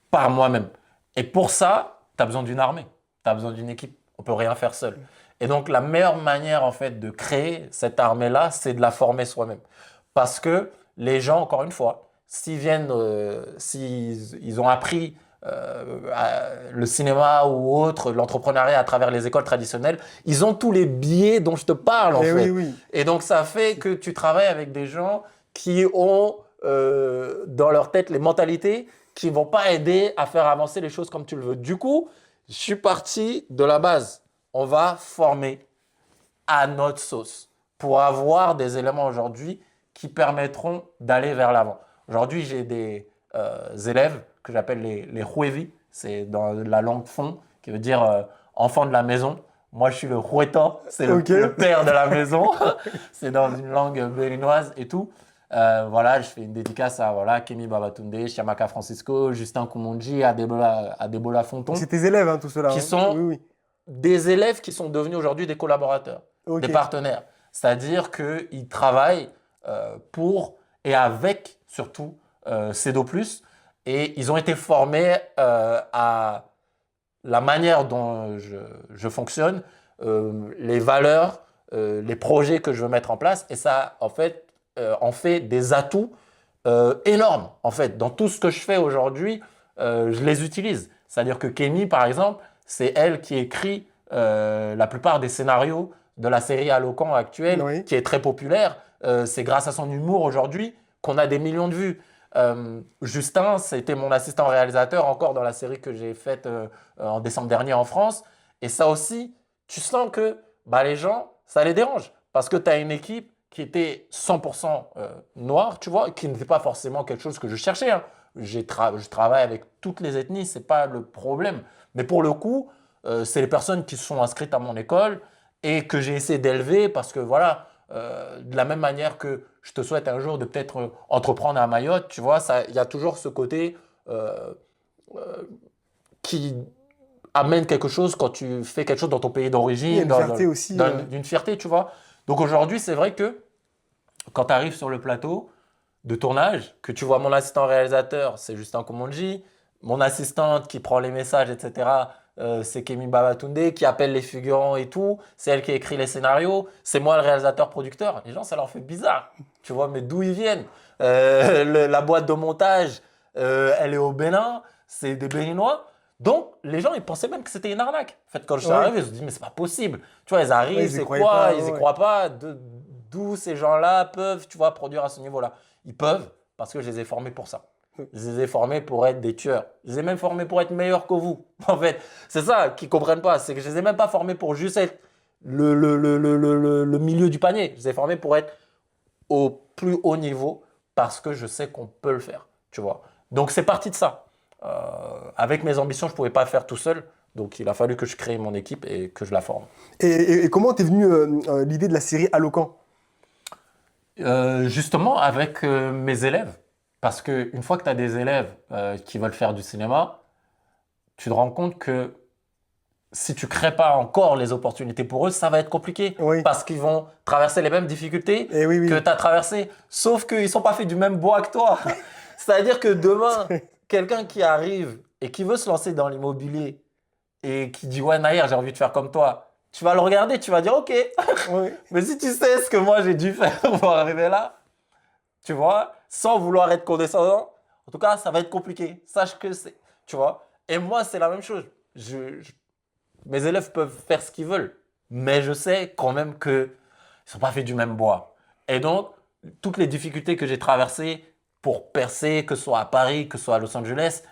par moi-même. Et pour ça, tu as besoin d'une armée, tu as besoin d'une équipe. On peut rien faire seul. Et donc, la meilleure manière, en fait, de créer cette armée-là, c'est de la former soi-même. Parce que les gens, encore une fois, s'ils ont appris le cinéma ou autre, l'entrepreneuriat à travers les écoles traditionnelles, ils ont tous les biais dont je te parle en fait. Oui, oui. Et donc ça fait que tu travailles avec des gens qui ont dans leur tête les mentalités qui ne vont pas aider à faire avancer les choses comme tu le veux. Du coup, je suis parti de la base. On va former à notre sauce pour avoir des éléments aujourd'hui qui permettront d'aller vers l'avant. Aujourd'hui, j'ai des élèves que j'appelle les Juevi, c'est dans la langue fon, qui veut dire enfant de la maison. Moi, je suis le Jueto, c'est le père de la maison. C'est dans une langue béninoise et tout. Voilà, je fais une dédicace à voilà, Kemi Babatunde, Chiamaka Francisco, Justin Koumonji, Adebola Fonton. C'est tes élèves, hein, tout cela. Qui sont des élèves qui sont devenus aujourd'hui des collaborateurs, des partenaires. C'est-à-dire qu'ils travaillent pour et avec surtout CEDO+, et ils ont été formés à la manière dont je fonctionne, les valeurs, les projets que je veux mettre en place, et ça en fait des atouts énormes. En fait, dans tout ce que je fais aujourd'hui, je les utilise. C'est-à-dire que Kémy, par exemple, c'est elle qui écrit la plupart des scénarios de la série Allocan actuelle, qui est très populaire. C'est grâce à son humour aujourd'hui qu'on a des millions de vues. Justin, c'était mon assistant réalisateur encore dans la série que j'ai faite en décembre dernier en France. Et ça aussi, tu sens que les gens, ça les dérange. Parce que tu as une équipe qui était 100% noire, tu vois, qui n'était pas forcément quelque chose que je cherchais. Hein. Je travaille avec toutes les ethnies, ce n'est pas le problème. Mais pour le coup, c'est les personnes qui se sont inscrites à mon école et que j'ai essayé d'élever parce que voilà, de la même manière que je te souhaite un jour de peut-être entreprendre à Mayotte, tu vois, il y a toujours ce côté qui amène quelque chose quand tu fais quelque chose dans ton pays d'origine. Il y a une fierté aussi. D'une fierté, tu vois. Donc aujourd'hui, c'est vrai que quand tu arrives sur le plateau de tournage, que tu vois mon assistant réalisateur, c'est Justin Koumonji, mon assistante qui prend les messages, etc., c'est Kemi Babatunde qui appelle les figurants et tout. C'est elle qui écrit les scénarios. C'est moi le réalisateur-producteur. Les gens, ça leur fait bizarre. Tu vois, mais d'où ils viennent la boîte de montage, elle est au Bénin. C'est des Béninois. Donc, les gens, ils pensaient même que c'était une arnaque. En fait, quand je suis arrivé, ils se disent, mais c'est pas possible. Tu vois, ils arrivent, c'est quoi? Ils y croient pas. D'où ces gens-là peuvent, tu vois, produire à ce niveau-là? Ils peuvent parce que je les ai formés pour ça. Je les ai formés pour être des tueurs. Je les ai même formés pour être meilleurs que vous. En fait, c'est ça qu'ils ne comprennent pas. C'est que je ne les ai même pas formés pour juste être le milieu du panier. Je les ai formés pour être au plus haut niveau parce que je sais qu'on peut le faire. Tu vois. Donc, c'est parti de ça. Avec mes ambitions, je ne pouvais pas le faire tout seul. Donc, il a fallu que je crée mon équipe et que je la forme. Et comment t'es venue l'idée de la série Allocan? Justement, avec mes élèves. Parce qu'une fois que tu as des élèves qui veulent faire du cinéma, tu te rends compte que si tu ne crées pas encore les opportunités pour eux, ça va être compliqué. Parce qu'ils vont traverser les mêmes difficultés que tu as traversées. Sauf qu'ils ne sont pas faits du même bois que toi. C'est-à-dire que demain, quelqu'un qui arrive et qui veut se lancer dans l'immobilier et qui dit « Ouais, Nahir, j'ai envie de faire comme toi », tu vas le regarder, tu vas dire « Ok, mais si tu sais ce que moi j'ai dû faire pour arriver là, tu vois, sans vouloir être condescendant, en tout cas, ça va être compliqué. Sache que c'est, tu vois. Et moi, c'est la même chose. Mes élèves peuvent faire ce qu'ils veulent, mais je sais quand même qu'ils ne sont pas faits du même bois. Et donc, toutes les difficultés que j'ai traversées pour percer, que ce soit à Paris, que ce soit à Los Angeles,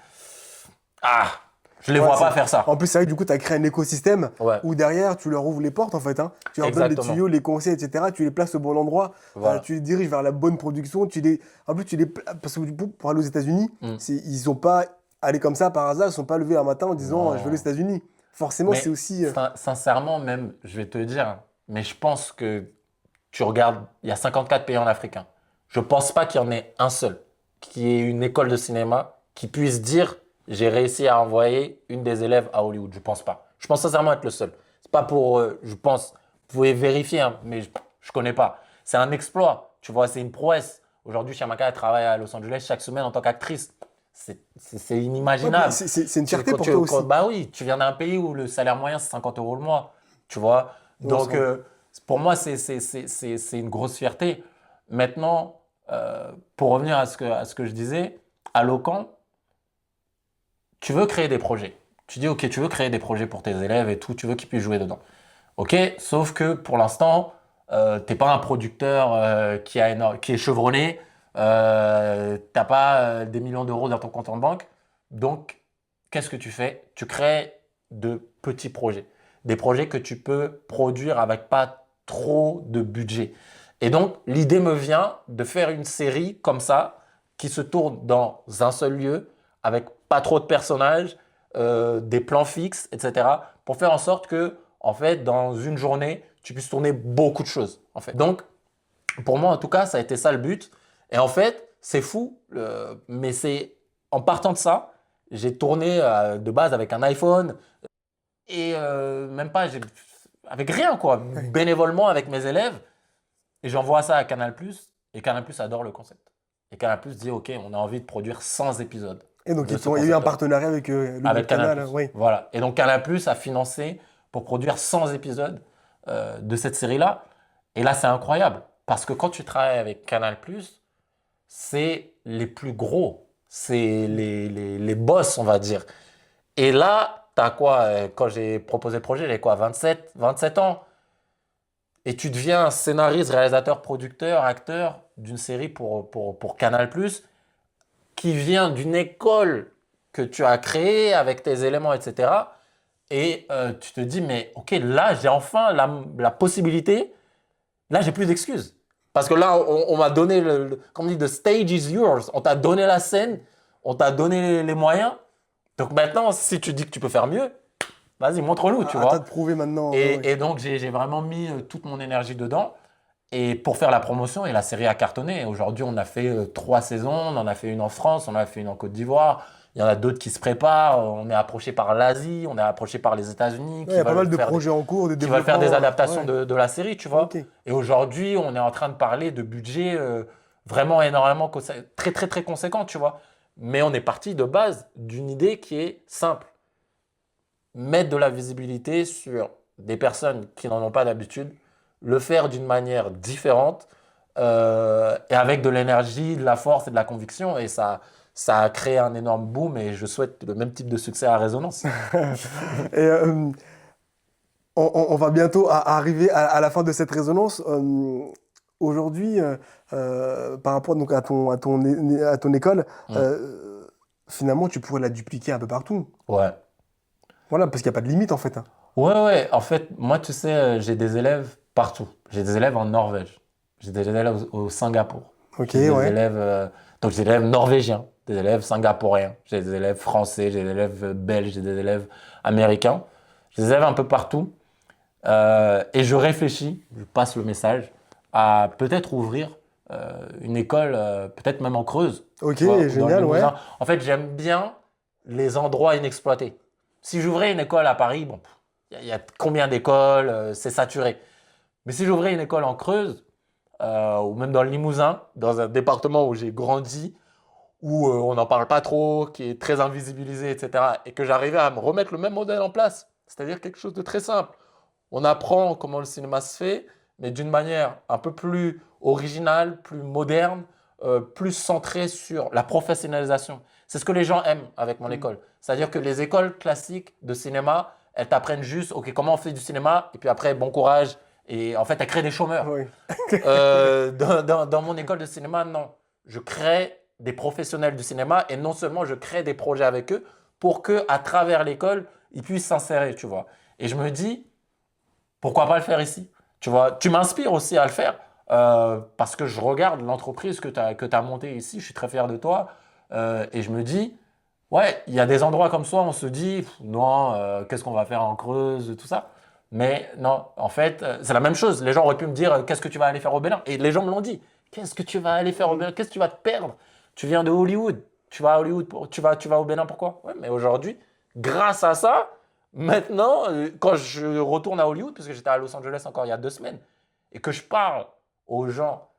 je ne les vois pas faire ça. En plus, c'est vrai que du coup, tu as créé un écosystème où derrière, tu leur ouvres les portes en fait. Hein. Tu leur donnes les tuyaux, les conseils, etc. Tu les places au bon endroit. Voilà. Tu les diriges vers la bonne production. En plus, parce que du coup, pour aller aux États-Unis, ils ne sont pas allés comme ça par hasard. Ils ne sont pas levés un matin en disant je veux les États-Unis. Forcément, c'est aussi. Sincèrement, même, je vais te dire, mais je pense que tu regardes, il y a 54 pays en Afrique. Hein. Je ne pense pas qu'il y en ait un seul qui ait une école de cinéma qui puisse dire j'ai réussi à envoyer une des élèves à Hollywood. Je ne pense pas. Je pense sincèrement être le seul. C'est pas pour, je pense, vous pouvez vérifier, hein, mais je ne connais pas. C'est un exploit, tu vois, c'est une prouesse. Aujourd'hui, Chiamaka travaille à Los Angeles chaque semaine en tant qu'actrice. C'est inimaginable. C'est une fierté pour toi aussi. Bah oui, tu viens d'un pays où le salaire moyen, c'est 50 € le mois, tu vois. Donc, pour moi, c'est une grosse fierté. Maintenant, pour revenir à ce que je disais, à Locan, tu veux créer des projets. Tu dis, OK, tu veux créer des projets pour tes élèves et tout, tu veux qu'ils puissent jouer dedans. OK, sauf que pour l'instant, t'es pas un producteur qui est chevronné, t'as pas des millions d'euros dans ton compte en banque. Donc, qu'est-ce que tu fais? Tu crées de petits projets. Des projets que tu peux produire avec pas trop de budget. Et donc, l'idée me vient de faire une série comme ça, qui se tourne dans un seul lieu, avec pas trop de personnages, des plans fixes, etc. Pour faire en sorte que, en fait, dans une journée, tu puisses tourner beaucoup de choses, en fait. Donc, pour moi, en tout cas, ça a été ça le but. Et en fait, c'est fou, mais c'est en partant de ça, j'ai tourné de base avec un iPhone et même pas, avec rien, quoi, bénévolement avec mes élèves. Et j'envoie ça à Canal+, et Canal+ adore le concept. Et Canal+ dit, OK, on a envie de produire 100 épisodes Et donc, de ce il y a eu un concept-là. partenariat avec le Avec groupe Canal. Canal+. Oui. Voilà. Et donc Canal+ a financé pour produire 100 épisodes de cette série-là. Et là, c'est incroyable. Parce que quand tu travailles avec Canal+, c'est les plus gros. C'est les boss, on va dire. Et là, t'as quoi? Quand j'ai proposé le projet, j'ai quoi? 27 ans. Et tu deviens scénariste, réalisateur, producteur, acteur d'une série pour Canal+, qui vient d'une école que tu as créée avec tes éléments, etc. Et tu te dis, mais OK, là, j'ai enfin la possibilité. Là, j'ai plus d'excuses. Parce que là, on m'a donné, comme on dit, the stage is yours. On t'a donné la scène, on t'a donné les moyens. Donc maintenant, si tu dis que tu peux faire mieux, vas-y, montre-nous, tu À toi vois. de prouver maintenant. Ouais. Et donc, j'ai vraiment mis toute mon énergie dedans. Et pour faire la promotion, et la série a cartonné. Aujourd'hui, on a fait 3 saisons, on en a fait une en France, on en a fait une en Côte d'Ivoire. Il y en a d'autres qui se préparent. On est approché par l'Asie, on est approché par les États-Unis Ouais, il y a pas mal de projets en cours, de qui veulent faire développement. des adaptations Ouais. de la série, tu vois. Ok. Et aujourd'hui, on est en train de parler de budget vraiment énormément, très, très, très conséquent, tu vois. Mais on est parti de base d'une idée qui est simple. Mettre de la visibilité sur des personnes qui n'en ont pas d'habitude, le faire d'une manière différente et avec de l'énergie, de la force et de la conviction. Et ça a créé un énorme boom et je souhaite le même type de succès à Résonance. Et on va bientôt arriver à la fin de cette résonance. Aujourd'hui, par rapport donc, à ton école, finalement, tu pourrais la dupliquer un peu partout. Ouais. Voilà, parce qu'il n'y a pas de limite en fait. Hein. Ouais. En fait, moi, tu sais, j'ai des élèves partout. J'ai des élèves en Norvège. J'ai des élèves au Singapour. Ok, J'ai des ouais. élèves, donc j'ai des élèves norvégiens, des élèves singapouriens, j'ai des élèves français, j'ai des élèves belges, j'ai des élèves américains. J'ai des élèves un peu partout. Et je réfléchis, je passe le message, à peut-être ouvrir une école, peut-être même en Creuse. Ok, Tu vois, ou dans le génial, ouais. Limousin. En fait, j'aime bien les endroits inexploités. Si j'ouvrais une école à Paris, bon, il y a combien d'écoles, c'est saturé. Mais si j'ouvrais une école en Creuse, ou même dans le Limousin, dans un département où j'ai grandi, où on n'en parle pas trop, qui est très invisibilisé, etc., et que j'arrivais à me remettre le même modèle en place, c'est-à-dire quelque chose de très simple. On apprend comment le cinéma se fait, mais d'une manière un peu plus originale, plus moderne, plus centrée sur la professionnalisation. C'est ce que les gens aiment avec mon école. C'est-à-dire que les écoles classiques de cinéma, elles t'apprennent juste, OK, comment on fait du cinéma, et puis après, bon courage. Et en fait, elles créent des chômeurs. Ouais. Dans mon école de cinéma, non. Je crée des professionnels du cinéma et non seulement je crée des projets avec eux pour qu'à travers l'école, ils puissent s'insérer, tu vois. Et je me dis, pourquoi pas le faire ici? Tu vois, tu m'inspires aussi à le faire parce que je regarde l'entreprise que tu as montée ici, je suis très fier de toi et je me dis, ouais, il y a des endroits comme ça, on se dit, non, qu'est-ce qu'on va faire en Creuse, tout ça. Mais non, en fait, c'est la même chose. Les gens auraient pu me dire, qu'est-ce que tu vas aller faire au Bénin? Et les gens me l'ont dit, qu'est-ce que tu vas aller faire au Bénin? Qu'est-ce que tu vas te perdre? Tu viens de Hollywood, tu vas à Hollywood, tu vas au Bénin, pourquoi? Ouais, mais aujourd'hui, grâce à ça, maintenant, quand je retourne à Hollywood, parce que j'étais à Los Angeles encore il y a 2 semaines, et que je parle aux gens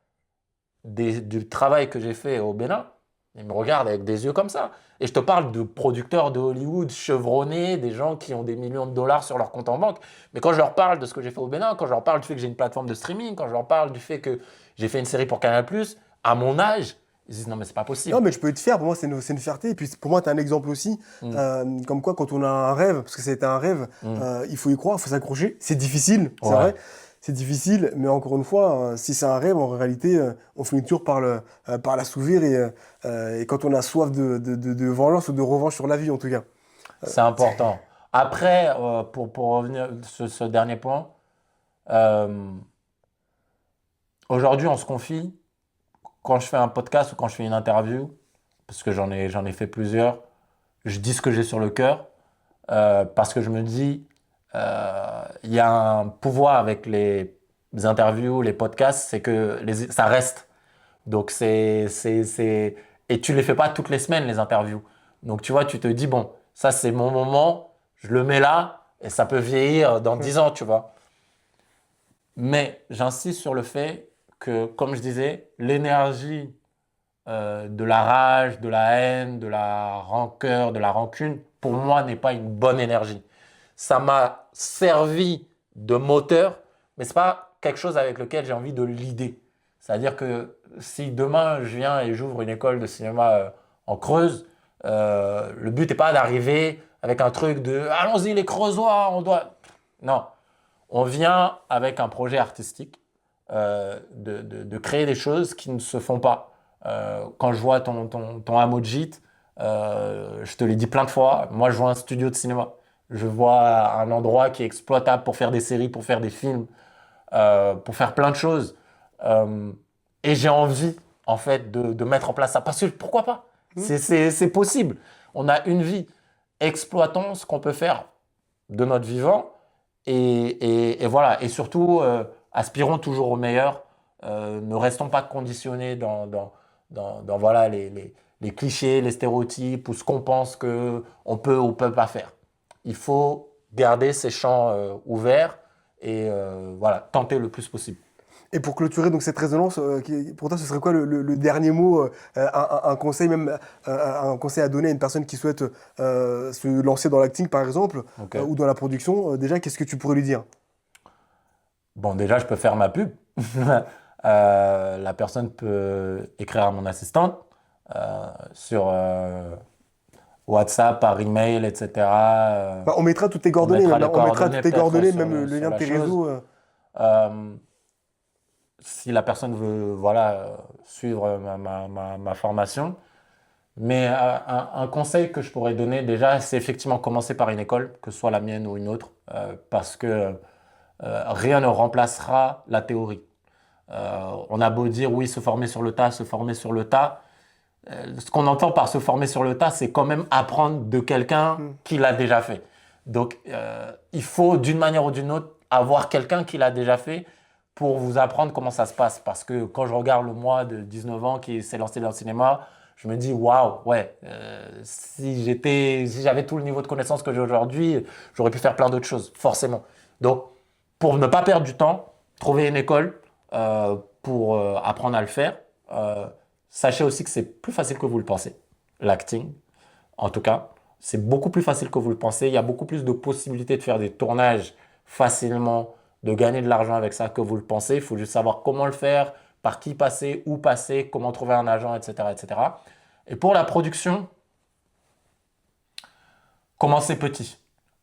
du travail que j'ai fait au Bénin, ils me regardent avec des yeux comme ça. Et je te parle de producteurs de Hollywood chevronnés, des gens qui ont des millions de dollars sur leur compte en banque. Mais quand je leur parle de ce que j'ai fait au Bénin, quand je leur parle du fait que j'ai une plateforme de streaming, quand je leur parle du fait que j'ai fait une série pour Canal+, à mon âge, Ils se disent non mais c'est pas possible. Non, mais je peux être fier. Pour moi, c'est une fierté. Et puis, pour moi, tu as un exemple aussi. Comme quoi, quand on a un rêve, parce que c'était un rêve, il faut y croire, il faut s'accrocher. C'est difficile, c'est vrai. C'est difficile, mais encore une fois, si c'est un rêve, en réalité, on finit toujours par l'assouvir. Et quand on a soif de vengeance ou de revanche sur la vie, en tout cas. C'est important. Après, pour revenir sur ce dernier point, aujourd'hui, on se confie. Quand je fais un podcast ou quand je fais une interview, parce que j'en ai fait plusieurs, je dis ce que j'ai sur le cœur, parce que je me dis, il y a un pouvoir avec les interviews, les podcasts, c'est que ça reste. Donc, et tu les fais pas toutes les semaines, les interviews. Donc, tu vois, tu te dis, bon, ça, c'est mon moment, je le mets là, et ça peut vieillir dans 10 ans, tu vois. Mais j'insiste sur le fait que, comme je disais, l'énergie de la rage, de la haine, de la rancœur, de la rancune, pour moi, n'est pas une bonne énergie. Ça m'a servi de moteur, mais ce n'est pas quelque chose avec lequel j'ai envie de l'idée. C'est-à-dire que si demain, je viens et j'ouvre une école de cinéma en Creuse, le but n'est pas d'arriver avec un truc de « Allons-y les Creusois, on doit… » Non, on vient avec un projet artistique de créer des choses qui ne se font pas. Quand je vois ton hameau de gîte, je te l'ai dit plein de fois, moi je vois un studio de cinéma. Je vois un endroit qui est exploitable pour faire des séries, pour faire des films, pour faire plein de choses. Et j'ai envie, en fait, de mettre en place ça. Parce que pourquoi pas? C'est possible. On a une vie. Exploitons ce qu'on peut faire de notre vivant. Et voilà. Et surtout, aspirons toujours au meilleur. Ne restons pas conditionnés dans voilà, les clichés, les stéréotypes ou ce qu'on pense qu'on peut ou peut pas faire. Il faut garder ces champs ouverts et voilà, tenter le plus possible. Et pour clôturer donc cette résonance, pour toi, ce serait quoi le dernier mot, un conseil même, un conseil à donner à une personne qui souhaite se lancer dans l'acting par exemple, ou dans la production. Déjà, qu'est-ce que tu pourrais lui dire? Bon, déjà, je peux faire ma pub. La personne peut écrire à mon assistante sur WhatsApp, par email, etc. On mettra toutes tes coordonnées, même le lien de tes réseaux. Si la personne veut suivre ma formation. Mais un conseil que je pourrais donner déjà, c'est effectivement commencer par une école, que ce soit la mienne ou une autre, parce que rien ne remplacera la théorie. On a beau dire oui, se former sur le tas, se former sur le tas. Ce qu'on entend par se former sur le tas, c'est quand même apprendre de quelqu'un qui l'a déjà fait. Donc, il faut d'une manière ou d'une autre avoir quelqu'un qui l'a déjà fait pour vous apprendre comment ça se passe. Parce que quand je regarde le moi de 19 ans qui s'est lancé dans le cinéma, je me dis waouh, ouais, si j'avais tout le niveau de connaissance que j'ai aujourd'hui, j'aurais pu faire plein d'autres choses, forcément. Donc, pour ne pas perdre du temps, trouvez une école pour apprendre à le faire. Sachez aussi que c'est plus facile que vous le pensez, l'acting, en tout cas. C'est beaucoup plus facile que vous le pensez. Il y a beaucoup plus de possibilités de faire des tournages facilement, de gagner de l'argent avec ça que vous le pensez. Il faut juste savoir comment le faire, par qui passer, où passer, comment trouver un agent, etc., etc. Et pour la production, commencez petit.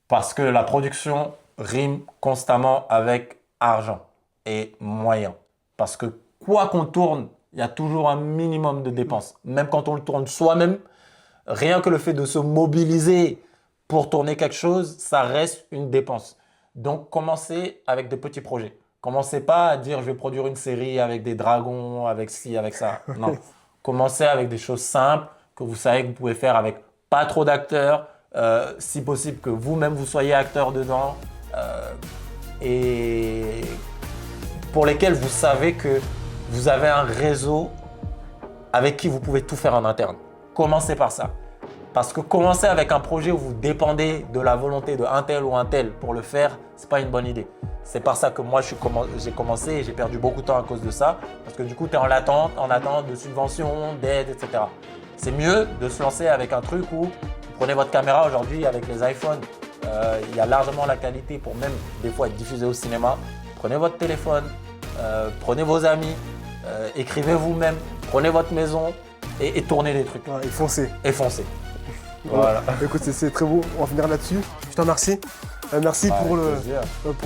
Parce que la production rime constamment avec argent et moyens. Parce que quoi qu'on tourne, il y a toujours un minimum de dépenses. Même quand on le tourne soi-même, rien que le fait de se mobiliser pour tourner quelque chose, ça reste une dépense. Donc, commencez avec de petits projets. Commencez pas à dire je vais produire une série avec des dragons, avec ci, avec ça. Non. Commencez avec des choses simples que vous savez que vous pouvez faire avec pas trop d'acteurs, si possible que vous-même vous soyez acteur dedans et pour lesquels vous savez que vous avez un réseau avec qui vous pouvez tout faire en interne. Commencez par ça. Parce que commencer avec un projet où vous dépendez de la volonté d'un tel ou un tel pour le faire, ce n'est pas une bonne idée. C'est par ça que moi j'ai commencé et j'ai perdu beaucoup de temps à cause de ça. Parce que du coup, tu es en attente de subventions, d'aides, etc. C'est mieux de se lancer avec un truc où vous prenez votre caméra aujourd'hui avec les iPhones. Il y a largement la qualité pour même des fois être diffusé au cinéma. Prenez votre téléphone, prenez vos amis, écrivez vous-même, prenez votre maison, et tourner des trucs. Ouais, et foncez. Et foncer. Voilà. Écoute, c'est très beau. On va finir là-dessus. Je te remercie. Merci pour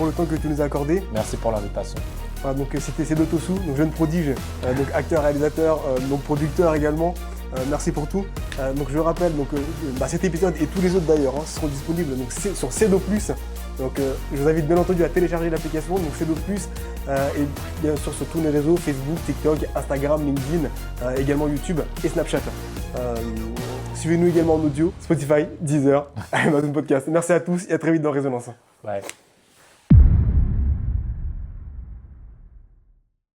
le temps que tu nous as accordé. Merci pour l'invitation. Voilà, donc c'était Sedo Tossou, donc jeune prodige, donc acteur, réalisateur, donc producteur également. Merci pour tout. Donc je rappelle, cet épisode et tous les autres d'ailleurs seront disponibles donc, sur Sedo+. Donc je vous invite bien entendu à télécharger l'application, donc Sedo+, et bien sûr sur tous les réseaux, Facebook, TikTok, Instagram, LinkedIn, également YouTube et Snapchat. Suivez-nous également en audio, Spotify, Deezer, Amazon Podcast. Merci à tous et à très vite dans Résonance. Ouais.